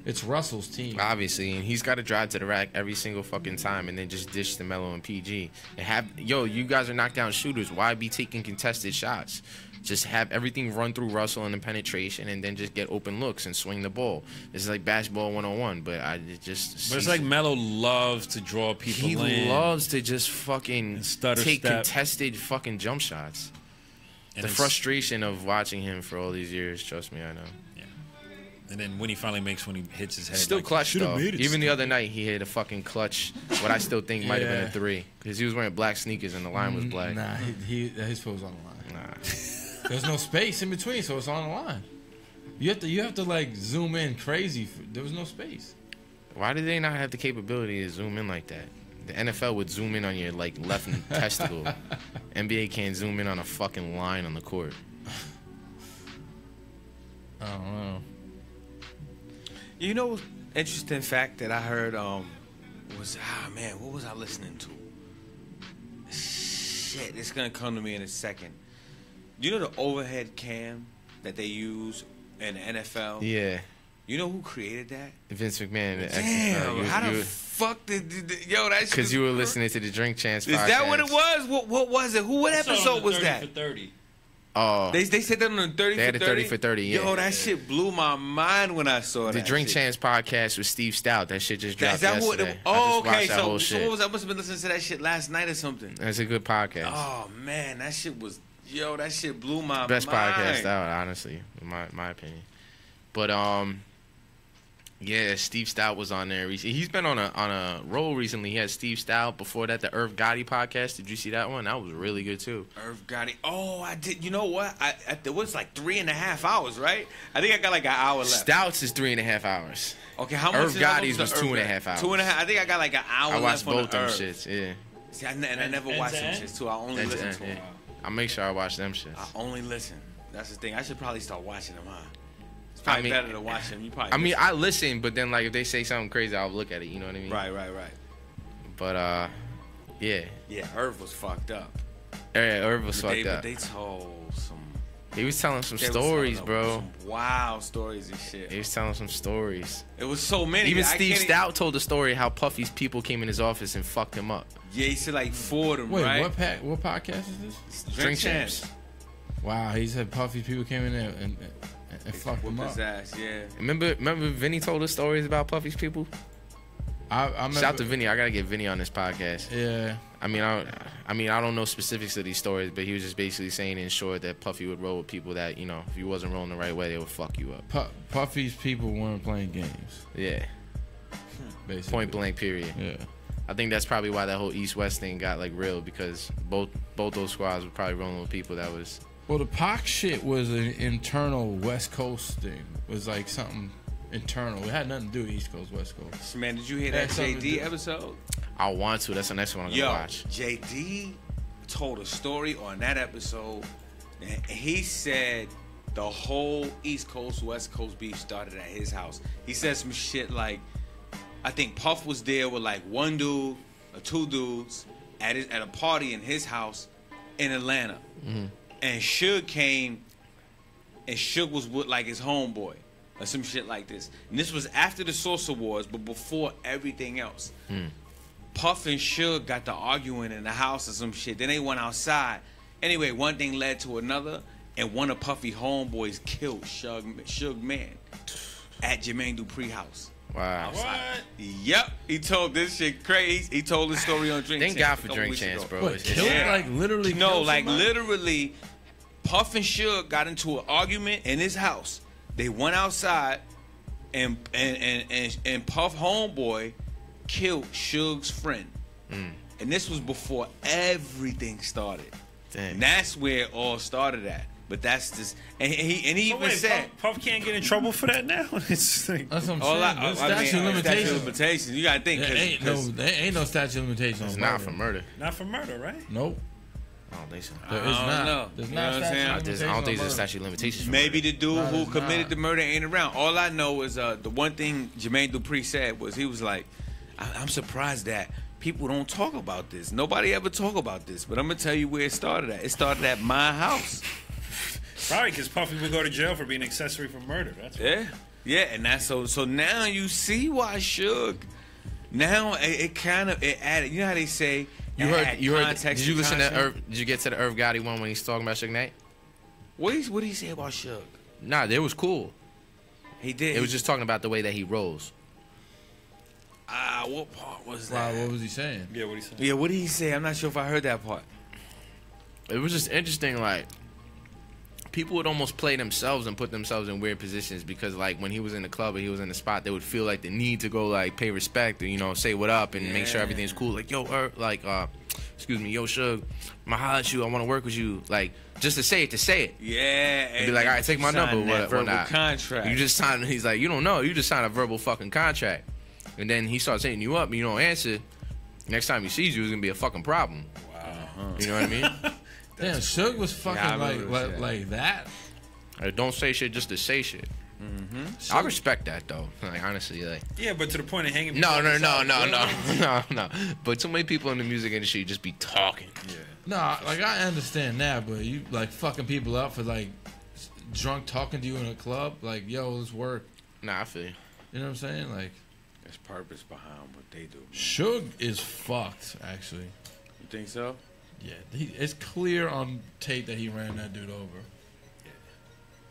It's Russell's team. Obviously, and he's got to drive to the rack every single fucking time and then just dish to Melo and PG. And you guys are knockdown shooters. Why be taking contested shots? Just have everything run through Russell and the penetration and then just get open looks and swing the ball. This is like basketball 101, but But it's like Melo loves to draw people in. He loves to just fucking take step. contested fucking jump shots. And the frustration of watching him for all these years, trust me, I know. Yeah. And then when he finally makes when he hits his head. Still like, clutch, though. made it Even still. the other night, he hit a fucking clutch, what I still think might have been a 3. Because he was wearing black sneakers and the line was black. Nah, his foot was on the line. Nah. There's no space in between, so it's on the line. You have to like zoom in crazy. There was no space. Why did they not have the capability to zoom in like that? The NFL would zoom in on your like left testicle. NBA can't zoom in on a fucking line on the court. I don't know. You know, interesting fact that I heard what was I listening to? Shit, it's gonna come to me in a second. You know the overhead cam that they use in the NFL? Yeah. You know who created that? Vince McMahon. Damn, how the fuck did that shit? Because you were listening to the Drink Chance podcast. Is that what it was? What was it? What episode was that? 30 for 30. Oh. They said that on the 30 for 30? They had a 30 for 30, yeah. Yo, that shit blew my mind when I saw that. The Drink shit. Chance podcast with Steve Stout. That shit just dropped Is that yesterday. Oh, okay. That whole shit. What was I must have been listening to that shit last night or something. That's a good podcast. Oh man, that shit was that shit blew my Best mind. podcast out, honestly, in my opinion. But yeah, Steve Stout was on there. He's been on a roll recently. He had Steve Stout. Before that, the Irv Gotti podcast. Did you see that one? That was really good too. Irv Gotti. Oh, I did. You know what? It was like 3.5 hours, right? I think I got like an hour left. Stout's is 3.5 hours. Okay, how much? Irv Gotti's was 2.5 hours. 2.5. I think I got like an hour I watched left both them Irv. shits. Yeah. See, and I never watched them shits too. I only listen to them. I make sure I watch them shits. I only listen. That's the thing. I should probably start watching them, huh? It's probably better to watch them. You probably. I listen, but then like if they say something crazy, I'll look at it. You know what I mean? Right. But yeah. Yeah, Irv was fucked up. Yeah, Irv was fucked up. But they told some. He was telling some stories, bro. Some wild stories and shit. He was telling some stories. It was so many. Even Steve Stout told the story how Puffy's people came in his office and fucked him up. Yeah, he said like 4 of them, Wait, right? what podcast is this? Drink Champs. Wow, he said Puffy people came in there and fucked him up. His ass, yeah. Remember Vinny told us stories about Puffy's people? I remember, shout out to Vinny. I gotta get Vinny on this podcast. Yeah. I don't know specifics of these stories, but he was just basically saying in short that Puffy would roll with people that, you know, if you wasn't rolling the right way, they would fuck you up. Puffy's people weren't playing games. Yeah. Basically. Point blank, period. Yeah. I think that's probably why that whole East-West thing got like real, because both those squads were probably rolling with people that was. Well, the Pac shit was an internal West Coast thing. It was like something internal. It had nothing to do with East Coast, West Coast. Man, did you hear that JD episode? I want to. That's the next one I'm gonna watch. JD told a story on that episode, and he said the whole East Coast, West Coast beef started at his house. He said some shit like, I think Puff was there with like one dude or two dudes at a party in his house in Atlanta. Mm-hmm. And Suge came, and Suge was with like his homeboy or some shit like this. And this was after the Source Awards, but before everything else. Puff and Suge got to arguing in the house or some shit. Then they went outside. Anyway, one thing led to another, and one of Puffy homeboys killed Suge Man at Jermaine Dupri house. Wow. What? Yep. He told this shit crazy. He told this story on Drink Thank Champs. God for Drink Champs, bro. What, killed, like literally? No, like literally, Puff and Suge got into an argument in his house. They went outside, and Puff homeboy killed Suge's friend. And this was before everything started. Dang. And that's where it all started at. But that's just, and he even said Puff can't get in trouble for that now. It's like, that's what I'm saying. Statute of limitations. You gotta think. There ain't no statute of limitations. It's not for murder. Not for murder, right? Nope. I don't think so. There is not. There's not statute of limitations. I don't think there's a statute of limitations. Maybe the dude who committed the murder ain't around. All I know is the one thing Jermaine Dupri said was he was like, I'm surprised that people don't talk about this. Nobody ever talk about this. But I'm gonna tell you where it started at. It started at my house. Probably because Puffy would go to jail for being accessory for murder. That's right. Yeah, and that's so now you see why Suge. Now it kind of added. You know how they say you heard. Did you listen to Irv? Did you get to the Irv Gotti one when he's talking about Suge Knight? What did he say about Suge? Nah, it was cool. He did. It was just talking about the way that he rolls. What part was that? Wow, what was he saying? Yeah, what he said. Yeah, what did he say? I'm not sure if I heard that part. It was just interesting, like, people would almost play themselves and put themselves in weird positions because, like, when he was in the club or he was in the spot, they would feel like the need to go, like, pay respect or, you know, say what up and make sure everything's cool. Like, yo, excuse me, yo, Suge, I'm gonna holler at you. I want to work with you. Like, just to say it. Yeah. And be like, all right, take my number. What not? Contract. You just signed, he's like, you don't know. You just signed a verbal fucking contract. And then he starts hitting you up and you don't answer. Next time he sees you, it's going to be a fucking problem. Wow. You know what I mean? Damn, Suge was fucking like that. Don't say shit just to say shit. Mm-hmm. I respect that though. Like honestly, like yeah, but to the point of hanging. No. But so many people in the music industry just be talking. Yeah. No, like I understand that, but you like fucking people up for like drunk talking to you in a club. Like, yo, let's work. Nah, I feel you. You know what I'm saying? Like, there's purpose behind what they do. Man. Suge is fucked, actually. You think so? Yeah, it's clear on tape that he ran that dude over.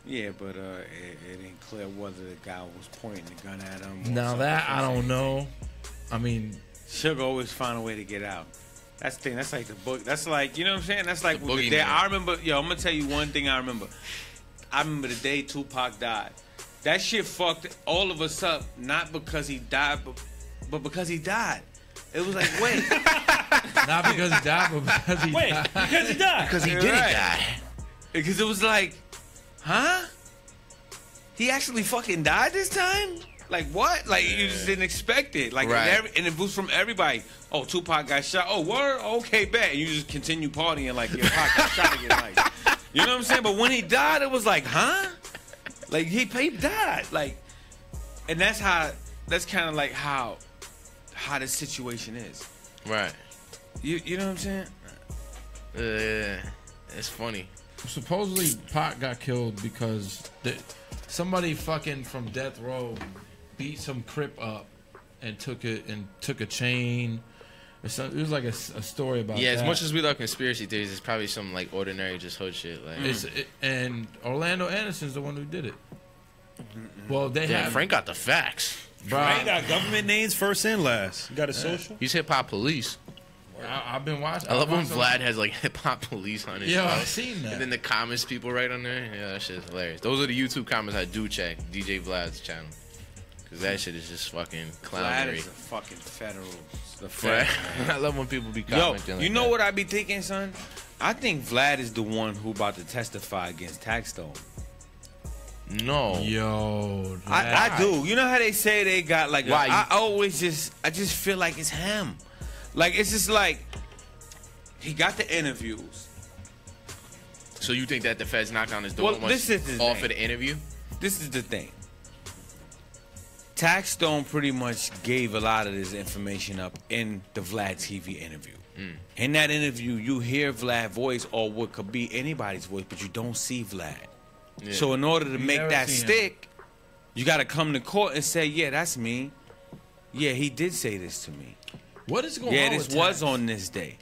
Yeah, but it ain't clear whether the guy was pointing the gun at him. Now that I don't know. I mean, Suge always find a way to get out. That's the thing. That's like the book. That's like, you know what I'm saying? That's like the day. I remember. Yo, I'm gonna tell you one thing. I remember the day Tupac died. That shit fucked all of us up. Not because he died, but because he died. It was like, wait. Not because he died, but because he died. Because he died. Because he didn't die. Because it was like, huh? He actually fucking died this time? Like, what? Like, you just didn't expect it. Like, right. And it was from everybody. Oh, Tupac got shot. Oh, word? Okay, bet. And you just continue partying like your Pac got shot again. Like, you know what I'm saying? But when he died, it was like, huh? Like, he died. Like, and that's kind of like how the situation is. Right. You know what I'm saying? It's funny. Supposedly, Pac got killed because somebody fucking from death row beat some Crip up and took a chain. Or something. It was like a story about that. Yeah, as much as we love conspiracy theories, it's probably some like ordinary just hood shit. Like, and Orlando Anderson's the one who did it. Well, Frank got the facts. Frank got government names first and last. You got a social? He's hip hop police. I've been watching. I love when Vlad has like hip hop police on his show. I've seen that. And then the comments people write on there. Yeah, that shit's hilarious. Those are the YouTube comments I do check. DJ Vlad's channel. Because that shit is just fucking clownery. Vlad is a fucking federal. I love when people be commenting. Yo, you know what I be thinking, son? I think Vlad is the one who about to testify against Taxstone. No. Yo, I do. You know how they say they got like Why? I just feel like it's him. Like it's just like he got the interviews. So you think that the feds knocked on his door Well, this is the off thing. of the interview? This is the thing. Taxstone pretty much gave a lot of this information up in the Vlad TV interview. In that interview, you hear Vlad's voice or what could be anybody's voice, but you don't see Vlad. Yeah. So in order to make never that seen stick, you got to come to court and say, yeah, that's me. Yeah, he did say this to me. What is going Yeah, on? this with was Tax? on this day.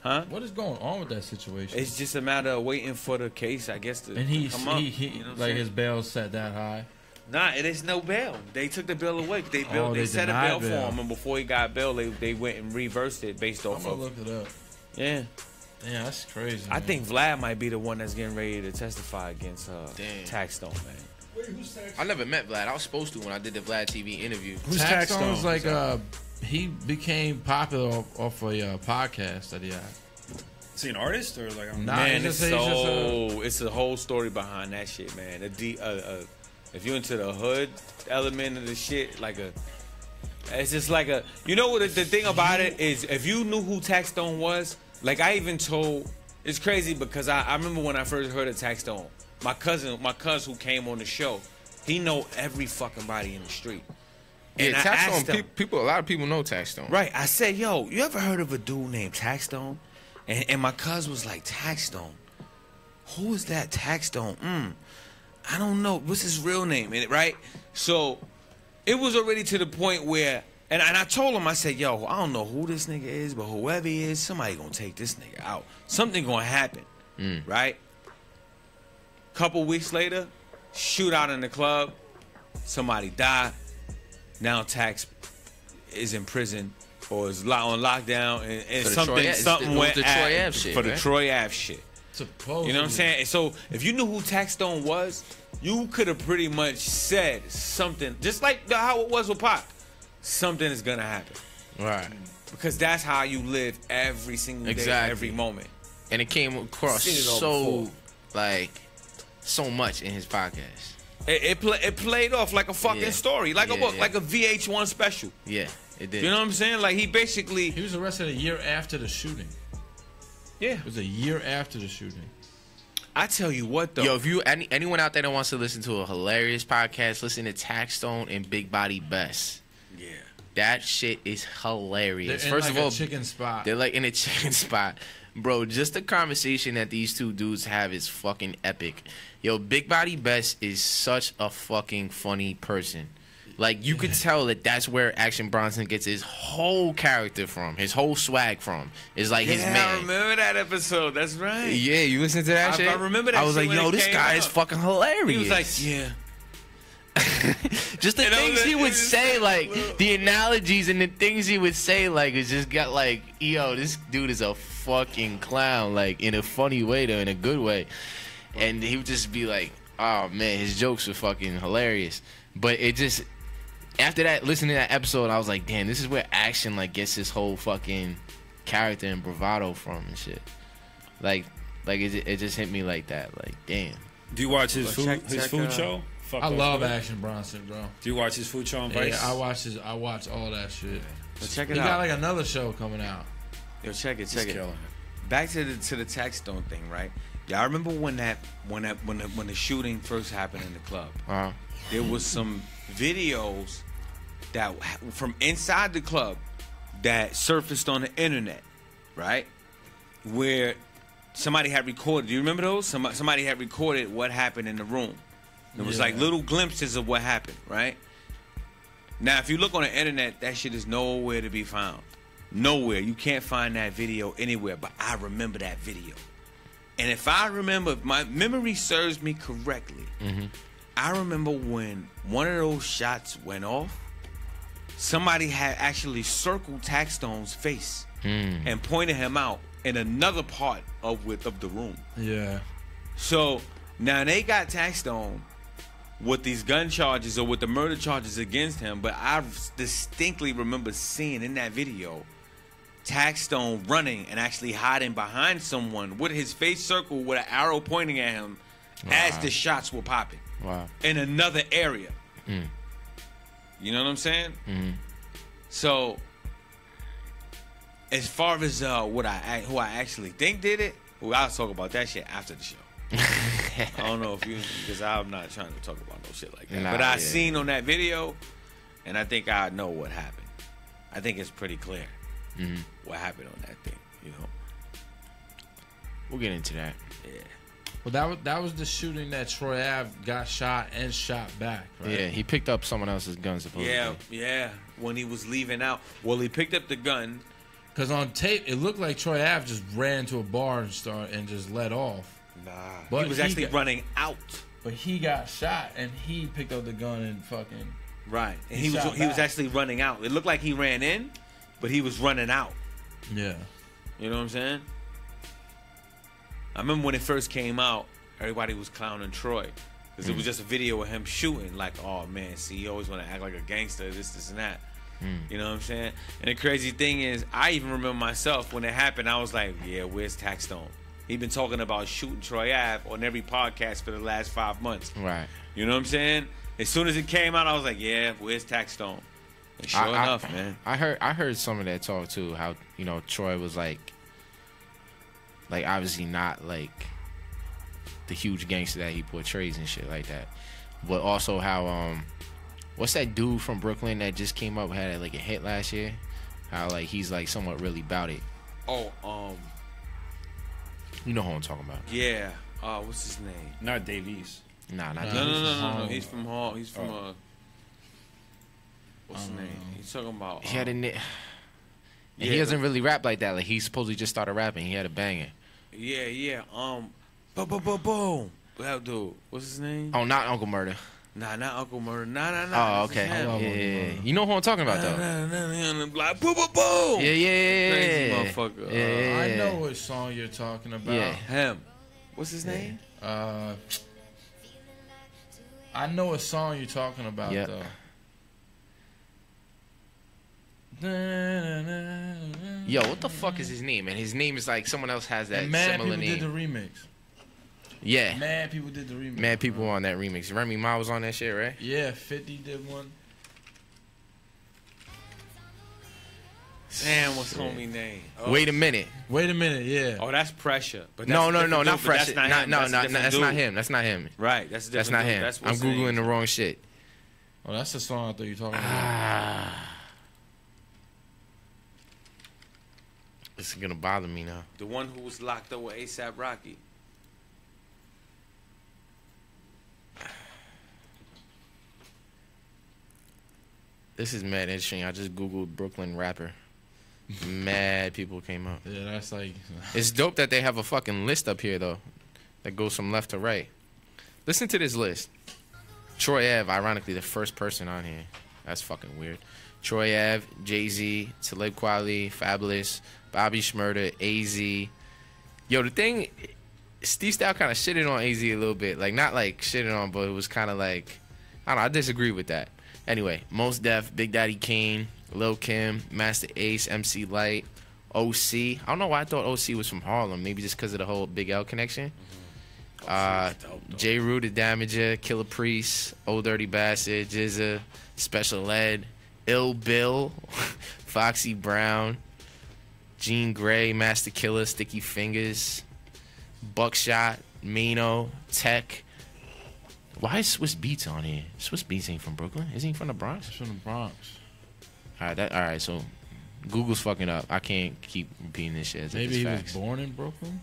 Huh? What is going on with that situation? It's just a matter of waiting for the case, I guess, to and come up. he You know what I'm like saying? his bail set that high. Nah, it is no bail. They took the bill away. They they set a denied bail bail. for him, and before he got bail, they went and reversed it based I'm off gonna of. look it up. Yeah, Yeah, that's crazy. I man. think Vlad might be the one that's getting ready to testify against Damn. Taxstone, man. Wait, who's Taxstone? I never met Vlad. I was supposed to when I did the Vlad TV interview. Who's Taxstone's Taxstone? like he became popular off a podcast that he had. Is he an artist or like? Nah, Man, he's it's just it's a whole story behind that shit, man. If you're into the hood element of the shit, it's just like a. You know what the thing about it is? If you knew who Taxstone was, like I even told. It's crazy because I remember when I first heard of Taxstone, my cousin who came on the show, he know every fucking body in the street. And Yeah, I asked Taxstone. him, People, a lot of people know Taxstone. right? I said, "Yo, you ever heard of a dude named Taxstone?" And my cousin was like, "Taxstone? Who is that Taxstone? I don't know. What's his real name?" And right? So it was already to the point where, and I told him, I said, "Yo, I don't know who this nigga is, but whoever he is, somebody gonna take this nigga out. Something gonna happen, right?" Couple weeks later, shootout in the club, somebody died. Now Tax is in prison or is on lockdown, and For the Troy something Ave- went the Troy Ave shit, for the right? Troy Ave shit. Supposedly. You know what I'm saying? So if you knew who Taxstone was, you could have pretty much said something, just like how it was with Pac. Something is gonna happen Right. because that's how you live every single day, Exactly. every moment. And it came across Seen it all so before. so much in his podcast. It played off like a fucking Yeah. story, like a Yeah, book, yeah. like a VH1 special. Yeah, it did. You know what I'm saying? Like he basically, He was arrested a year after the shooting. yeah. It was a year after the shooting. I tell you what though. Yo, if you anyone out there that wants to listen to a hilarious podcast, listen to Taxstone and Big Body Best. Yeah. That shit is hilarious. They're in First like of all, a chicken spot. they're like in a chicken spot. Bro, just the conversation that these two dudes have is fucking epic. Yo, Big Body Best is such a fucking funny person. Like, you could tell that that's where Action Bronson gets his whole character from, his whole swag from. Is like his I man. remember that episode. That's right. Yeah, you listen to that I shit? remember that I was shit like, when yo, it this came guy out. is fucking hilarious. He was like, yeah. Just the And I was things he like, would it's say, so like little. the analogies and the things he would say, like it's just got like, yo, this dude is a fucking clown, like in a funny way though, in a good way. And he would just be like, oh man, his jokes were fucking hilarious. But it just after that, listening to that episode, I was like, damn, this is where Action like gets his whole fucking character and bravado from and shit. Like it just hit me like that. Like, damn. Do you watch his Well, food check, food show? Fuck I off, love bro. Action Bronson, bro. Do you watch his food show on Vice? Yeah, I watch all that shit. But check He it got out. like another show coming out. Yo, check it. He's killing it. Back to the Taxstone thing, right? Yeah, I remember when the shooting first happened in the club. Uh-huh. There was some videos that from inside the club that surfaced on the internet, right? Where somebody had recorded. Do you remember those? Somebody had recorded what happened in the room. It was like little glimpses of what happened, right? Now, if you look on the internet, that shit is nowhere to be found. Nowhere. You can't find that video anywhere, but I remember that video. And if I remember, if my memory serves me correctly, I remember when one of those shots went off, somebody had actually circled Taxstone's face and pointed him out in another part of the room. Yeah. So now they got Taxstone with these gun charges or with the murder charges against him, but I distinctly remember seeing in that video Taxstone running and actually hiding behind someone with his face circled with an arrow pointing at him as the shots were popping. Wow. In another area. You know what I'm saying? So, as far as who I actually think did it, I'll talk about that shit after the show. I don't know if you, because I'm not trying to talk about no shit like that. But I seen on that video, and I think I know what happened. I think it's pretty clear what happened on that thing. You know, we'll get into that. Yeah. Well, that was the shooting that Troy Ave got shot and shot back, right? Yeah, he picked up someone else's gun, supposedly. Yeah. When he was leaving out. Well, he picked up the gun. Because on tape, it looked like Troy Ave just ran to a bar and just let off. Nah. But he was actually running out. But he got shot, and he picked up the gun and fucking... Right. And he was actually running out. It looked like he ran in, but he was running out. Yeah. You know what I'm saying? I remember when it first came out, everybody was clowning Troy. Because it was just a video of him shooting. Like, oh, man, see, you always want to act like a gangster, this, and that. You know what I'm saying? And the crazy thing is, I even remember myself, when it happened, I was like, yeah, where's Taxstone? He been talking about shooting Troy Ave on every podcast for the last 5 months. Right. You know what I'm saying? As soon as it came out, I was like, yeah, where's Taxstone? And sure enough, man. I heard some of that talk, too, how, you know, Troy was like obviously not like the huge gangster that he portrays and shit like that, but also how what's that dude from Brooklyn that just came up, had like a hit last year, how like he's like somewhat really about it. You know who I'm talking about? Yeah. What's his name? Not Davies. Nah, not No. He's from Hall. He's from what's his name? He's talking about. He had a he doesn't really rap like that. Like he supposedly just started rapping. He had a banger. Yeah. Boom. That dude. What's his name? Oh, not Uncle Murder. Nah, not Uncle Murder. Nah. Oh, okay. Yeah. You know who I'm talking about, though. Like, boom. Yeah. Crazy motherfucker. Yeah. I know what song you're talking about. Yeah. Him. What's his name? I know a song you're talking about, though. Yo, what the fuck is his name? And his name is like someone else has that similar name. Mad people did the remix. Yeah. Mad people did the remix. Mad people on that remix. Remy Ma was on that shit, right? Yeah, 50 did one. Damn, what's homie name? Oh. Wait a minute, yeah. Oh, that's Pressure. But no, not Pressure. Pressure. That's not him. Right, that's not him. That's I'm Googling the wrong shit. Oh, that's the song I thought you were talking about. This is gonna bother me now. The one who was locked up with A$AP Rocky. This is mad interesting. I just Googled Brooklyn rapper. Mad people came up. Yeah, that's like... It's dope that they have a fucking list up here, though, that goes from left to right. Listen to this list. Troy Ave, ironically, the first person on here. That's fucking weird. Troy Ave, Jay-Z, Talib Kweli, Fabulous, Bobby Shmurda, AZ. Yo, the thing, Steve Style kind of shitted on AZ a little bit. Like, not like shitted on, but it was kind of like, I don't know, I disagree with that. Anyway, Mos Def, Big Daddy Kane, Lil Kim, Master Ace, MC Light, OC. I don't know why I thought OC was from Harlem. Maybe just because of the whole Big L connection. J. Rue, The Damager, Killer Priest, Old Dirty Bastard, Jizza, Special Ed, Ill Bill, Foxy Brown, Jean Grey, Master Killer, Sticky Fingers, Buckshot, Mino, Tech. Why is Swiss Beats on here? Swiss Beats ain't from Brooklyn. Isn't he from the Bronx? He's from the Bronx. All right, so Google's fucking up. I can't keep repeating this shit as if Maybe it's he facts. was born in Brooklyn?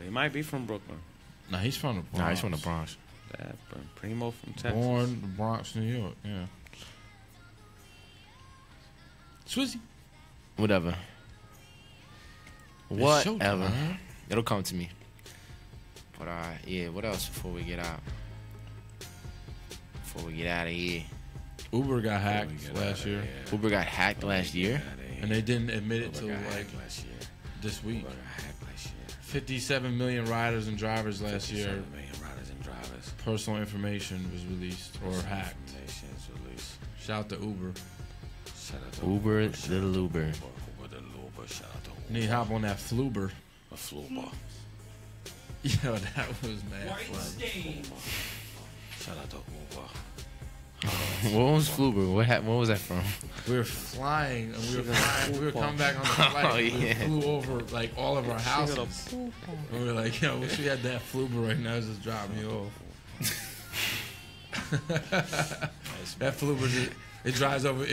He might be from Brooklyn. Nah, he's from the Bronx. Nah, he's from the Bronx. Primo from Texas. Born in the Bronx, New York, yeah. Swizzy. Whatever. It'll come to me. But yeah, what else before we get out? Before we get out of here. Uber got hacked last year. Uber got hacked last year? And they didn't admit it till like this week. 57 million riders and drivers last year. Personal information was released or hacked. Shout out to Uber. Uber, little Uber. Need to hop on that Fluber. A Fluber. Yo, that was mad funny. Shout out to Uber. What was Fluber? What was that from? We were flying, and we were coming back on the flight. Oh, yeah. We flew over like all of our houses. And we were like, yo, wish we had that Fluber right now. Just drop me off. That Fluber, it flies over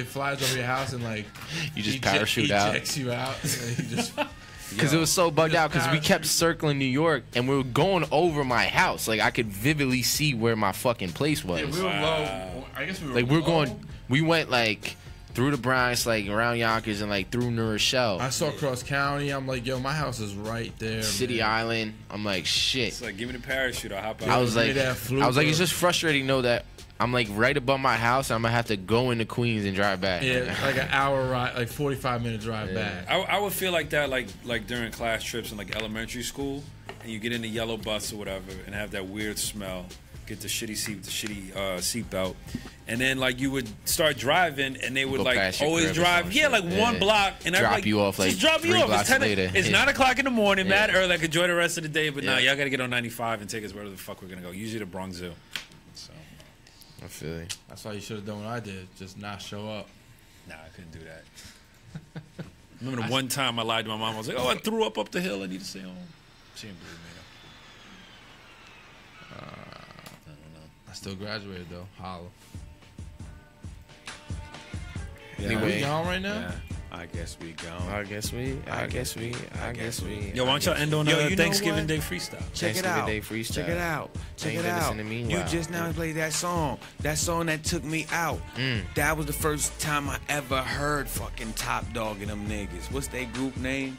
your house and like You just parachute out. Ejects you out. And you just. Because it was so bugged out. Because we kept circling New York, and we were going over my house. Like I could vividly see where my fucking place was. Yeah, we were low. I guess we were. Like we're low. going. We went like through the Bronx, like around Yonkers, and like through New Rochelle. I saw Cross County. I'm like, yo, my house is right there. City man. Island. I'm like, shit. It's like, give me the parachute. I'll hop out. I was like, Fluber. it's just frustrating to know that I'm like right above my house. And I'm gonna have to go into Queens and drive back. Yeah, like an hour ride, like 45-minute drive back. I would feel like that, like during class trips in like elementary school, and you get in the yellow bus or whatever, and have that weird smell. Get the shitty seatbelt, and then like you would start driving, and they would Go like always drive, one block, and drop like, you off like just drop you 3 off. blocks later. It's 9 o'clock in the morning, mad early. I could enjoy the rest of the day, but Yeah. nah, y'all gotta get on 95 and take us wherever the fuck we're gonna go. Usually the Bronx Zoo. So I feel you. That's why you should have done what I did, just not show up. nah, I couldn't do that. Remember the one time I lied to my mom. I was like, "Oh, I threw up the hill. I need to stay home." She didn't believe me. I still graduated though. Holla. Anyway. We gone right now? Yeah, I guess we gone. I guess we. Yo, why don't y'all end on Yo, a you know Thanksgiving what? Day freestyle? Check it Thanksgiving out. Day freestyle. Check it out. Check Ain't it been out. listening to me in a You while. just now played that song. That song that took me out. That was the first time I ever heard fucking Top Dog and them niggas. What's their group name?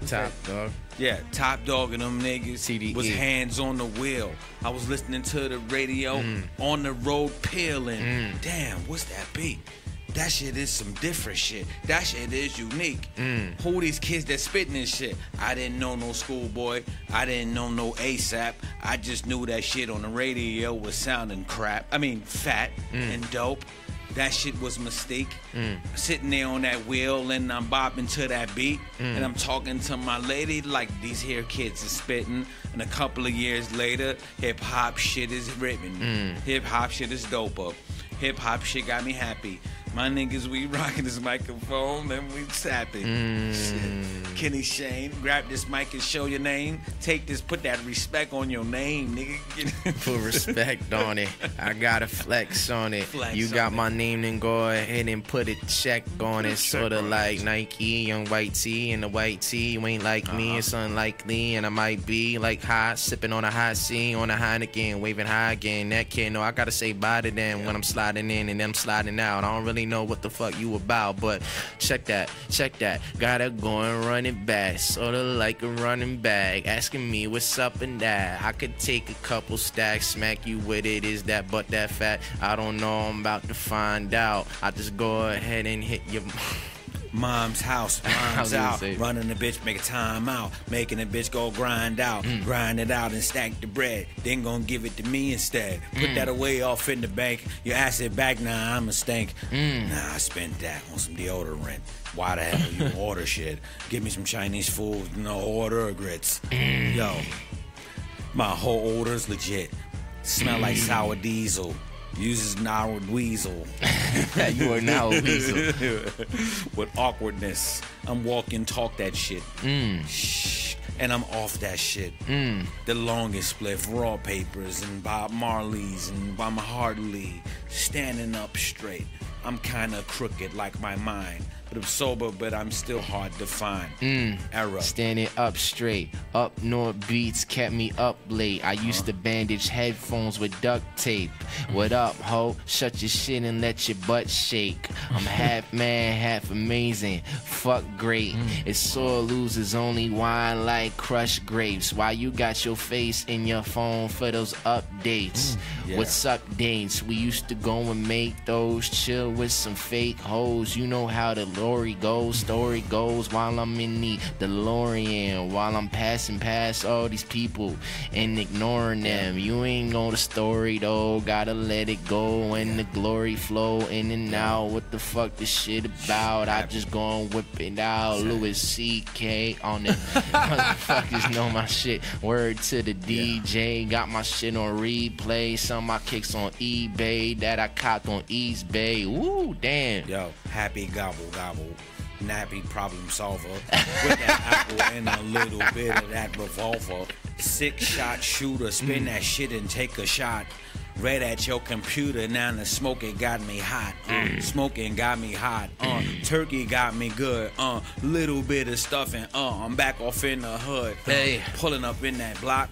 Top dog. Yeah, Top Dog and them niggas CDE. was hands on the wheel. I was listening to the radio on the road peeling. Damn, what's that beat? That shit is some different shit. That shit is unique. Who these kids that spitting this shit? I didn't know no Schoolboy. I didn't know no ASAP. I just knew that shit on the radio was sounding crap. I mean, fat and dope. That shit was Mystique. Sitting there on that wheel and I'm bopping to that beat. And I'm talking to my lady like these here kids is spitting. And a couple of years later, hip hop shit is written. Hip hop shit is dope up. Hip hop shit got me happy. My niggas, we rocking this microphone and we tapping. Shit. Kenny Shane, grab this mic and show your name. Take this, put that respect on your name, nigga. Put respect on it. I gotta flex on it. You got my name, then go ahead and put a check on it. Sorta like Nike, young white tee, and the white tee. You ain't like me, it's unlikely, and I might be like high, sipping on a high C, on a Heineken, waving high again. That kid, no, I gotta say bye to them when I'm sliding in and then I'm sliding out. I don't really know what the fuck you about, but check that. Gotta go and run it back, sorta like a running back, asking me what's up and that. I could take a couple stacks, smack you with it. Is that butt that fat? I don't know, I'm about to find out. I just go ahead and hit your Mom's house, mom's out, running the bitch, make a time out, making the bitch go grind out, grind it out and stack the bread, then gon' give it to me instead. Put that away off in the bank, you ask it back, nah, I'm a stank. Nah, I spent that on some deodorant. Why the hell you order shit? Give me some Chinese food, no order of grits. Yo, my whole order's legit. Smell like sour diesel. Uses now with weasel. You are now a weasel. With awkwardness. I'm walking, talk that shit. Shh. And I'm off that shit. The longest spliff, raw papers, and Bob Marley's, and I'm hardly standing up straight. I'm kinda crooked like my mind. But I'm sober, but I'm still hard to find. Era. Standing up straight. Up north beats kept me up late. I used to bandage headphones with duct tape. What up, ho? Shut your shit and let your butt shake. I'm half man, half amazing. Fuck great. It's sore losers only wine like crushed grapes. Why you got your face in your phone for those updates? What's updates? We used to go and make those, chill with some fake hoes. You know how to look story goes while I'm in the DeLorean, while I'm passing past all these people and ignoring them. You ain't know the story though, gotta let it go and the glory flow in and out. What the fuck this shit about? I just gon' whip it out. Louis C.K. on it. Motherfuckers know my shit. Word to the DJ. Got my shit on replay. Some of my kicks on eBay that I copped on East Bay. Woo, damn. Yo, happy gobble gobble. Nappy problem solver. With that apple and a little bit of that revolver. 6-shot shooter. Spin that shit and take a shot. Right at your computer, now the smoking got me hot. Smoking got me hot. Turkey got me good. Little bit of stuffing. I'm back off in the hood. Hey. Pulling up in that block,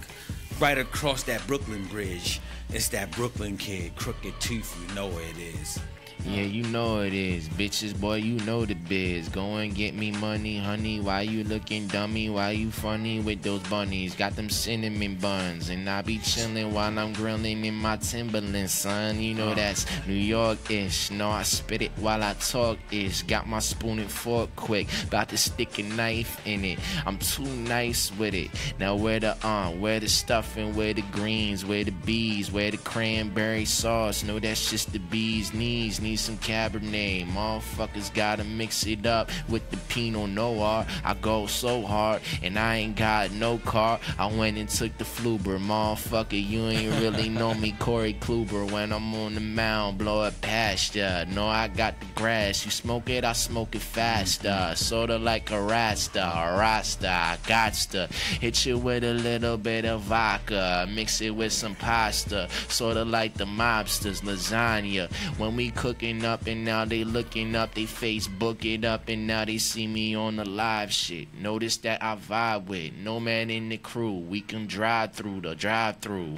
right across that Brooklyn Bridge. It's that Brooklyn kid, crooked teeth, you know it is. Yeah, you know it is. Bitches, boy, you know the biz. Go and get me money, honey. Why you looking dummy? Why you funny with those bunnies? Got them cinnamon buns. And I be chilling while I'm grilling in my Timberland, son. You know that's New York-ish. No, I spit it while I talk-ish. Got my spoon and fork quick. About to stick a knife in it. I'm too nice with it. Now where the stuffing, where the greens, where the bees, where the cranberry sauce. No, that's just the bee's knees. Need some Cabernet. Motherfuckers gotta mix it up with the Pinot Noir. I go so hard and I ain't got no car. I went and took the Fluber. Motherfucker, you ain't really know me, Corey Kluber. When I'm on the mound, blow it past ya. No, I got the grass. You smoke it, I smoke it faster. Sorta like a Rasta. I gotcha. Hit you with a little bit of vodka. Mix it with some pasta. Sorta like the mobsters, lasagna. When we cooking up and now they looking up, they Facebook it up and now they see me on the live shit. Notice that I vibe with no man in the crew. We can drive through the drive-through.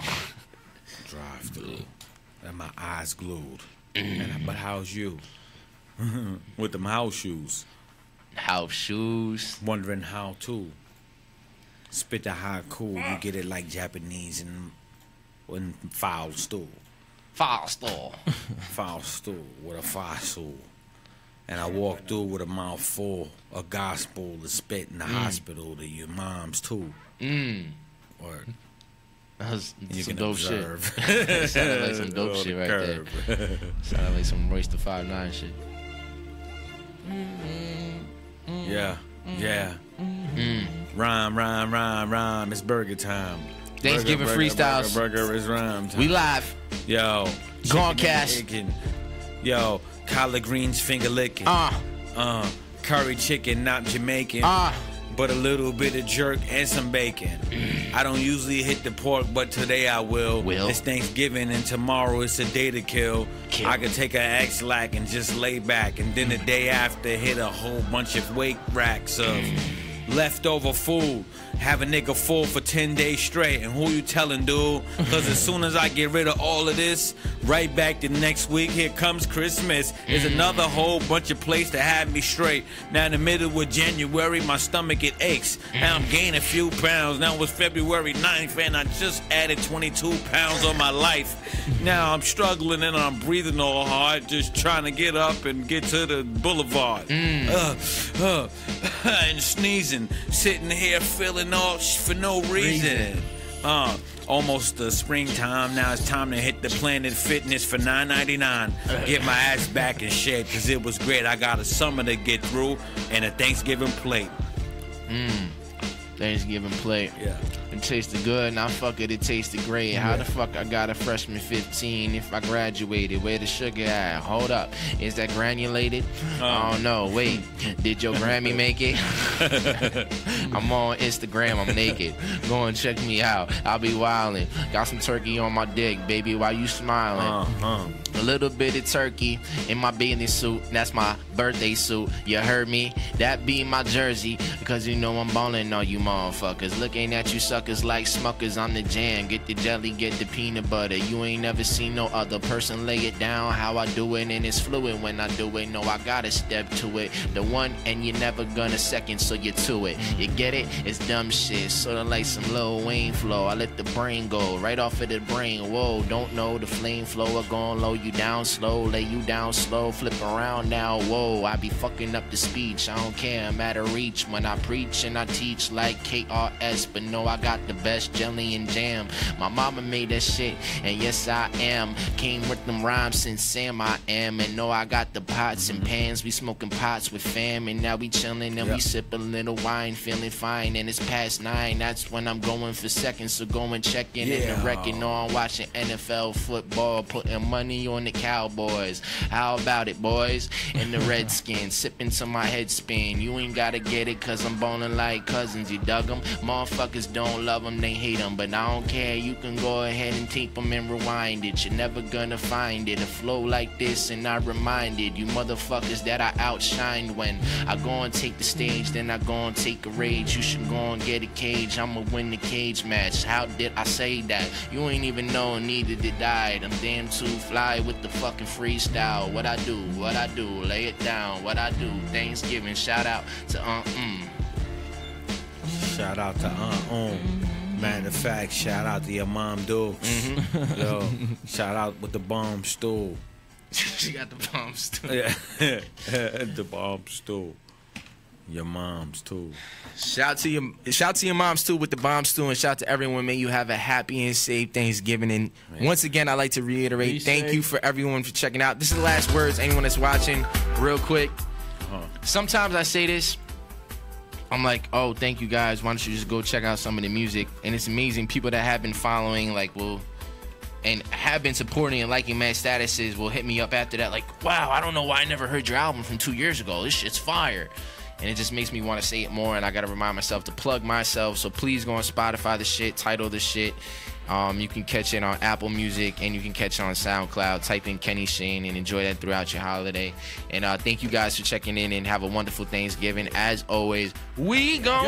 Drive-through. And my eyes glued. But how's you? With them house shoes. House shoes. Wondering how to. Spit the haiku. You get it like Japanese and foul stool. Foul stool. Foul stool with a fossil. And I walk through with a mouth full of gospel to spit in the hospital to your moms too. Word. That was You some can dope observe. shit. That sounded like some dope Roll shit the right curve. there. Sounded like some Royce the 5'9" shit. Yeah. Rhyme. It's burger time. Thanksgiving freestyles. Burger is rhyme time. We live. Yo. Gawncast. Yo. Collard greens finger licking. Curry chicken, not Jamaican. But a little bit of jerk and some bacon. I don't usually hit the pork, but today I will. It's Thanksgiving and tomorrow it's a day to kill. I could take an X-Lack and just lay back. And then the day after hit a whole bunch of weight racks of leftover food. Have a nigga full for 10 days straight. And who you telling, dude? Cause as soon as I get rid of all of this, right back to next week, here comes Christmas. There's another whole bunch of place to have me straight. Now in the middle of January, my stomach it aches. Now I'm gaining a few pounds. Now it's February 9th and I just added 22 pounds on my life. Now I'm struggling and I'm breathing all hard, just trying to get up and get to the boulevard. And sneezing, sitting here feeling all for no reason. Almost the springtime. Now it's time to hit the Planet Fitness for $9.99. Get my ass back in shape because it was great. I got a summer to get through and a Thanksgiving plate. Thanksgiving plate. Yeah. It tasted good, now fuck it tasted great. How the fuck I got a freshman 15 if I graduated? Where the sugar at? Hold up, is that granulated? I don't know, wait, did your Grammy make it? I'm on Instagram, I'm naked. Go and check me out, I'll be wildin'. Got some turkey on my dick, baby, why you smiling? A little bit of turkey in my bathing suit, that's my birthday suit, you heard me? That be my jersey, because you know I'm ballin' on you motherfuckers. Looking at you suckers like Smuckers, I'm the jam. Get the jelly, get the peanut butter. You ain't never seen no other person lay it down how I do it, and it's fluid when I do it. No, I gotta step to it. The one, and you're never gonna second, so you're to it. You get it? It's dumb shit, sorta like some Lil Wayne flow. I let the brain go right off of the brain. Whoa, don't know the flame flow or gone low. you down slow, lay you down slow, flip around now, whoa. I be fucking up the speech, I don't care, I'm out of reach when I preach and I teach like KRS, but no, I got the best jelly and jam. My mama made that shit, and yes I am. Came with them rhymes since Sam I am, and no, I got the pots and pans. We smoking pots with fam, and now we chilling and we sip a little wine, feeling fine, and it's past 9. That's when I'm going for seconds, so go and check in the record. No, I'm watching NFL football, putting money on the Cowboys. How about it, boys? And the Redskins, sipping till my head spin. You ain't gotta get it, cause I'm bowling like cousins, you dug them? Motherfuckers don't love them, they hate them, but I don't care, you can go ahead and tape them and rewind it. You're never gonna find it, a flow like this, and I reminded you motherfuckers that I outshined. When I go and take the stage, then I go and take a rage. You should go and get a cage, I'ma win the cage match. How did I say that? You ain't even know, neither did I. I'm damn too fly with the fucking freestyle. What I do, lay it down. What I do, Thanksgiving, shout out to Shout out to Matter of fact, shout out to your mom, dude. Yo, shout out with the bomb stool. She got the bomb stool. Yeah, the bomb stool. Your mom's too. Shout to your moms too with the bomb stool, and shout to everyone. May you have a happy and safe Thanksgiving. And once again, I'd like to reiterate, thank you for everyone for checking out. This is the last words. Anyone that's watching, real quick. Sometimes I say this. I'm like, oh, thank you guys. Why don't you just go check out some of the music? And it's amazing. People that have been following, and have been supporting and liking my statuses will hit me up after that. Like, wow, I don't know why I never heard your album from 2 years ago. This shit's fire. And it just makes me want to say it more. And I got to remind myself to plug myself. So please go on Spotify the shit, title the shit. You can catch it on Apple Music, and you can catch it on SoundCloud. Type in Kenny Shane and enjoy that throughout your holiday. And thank you guys for checking in, and have a wonderful Thanksgiving. As always, we gone.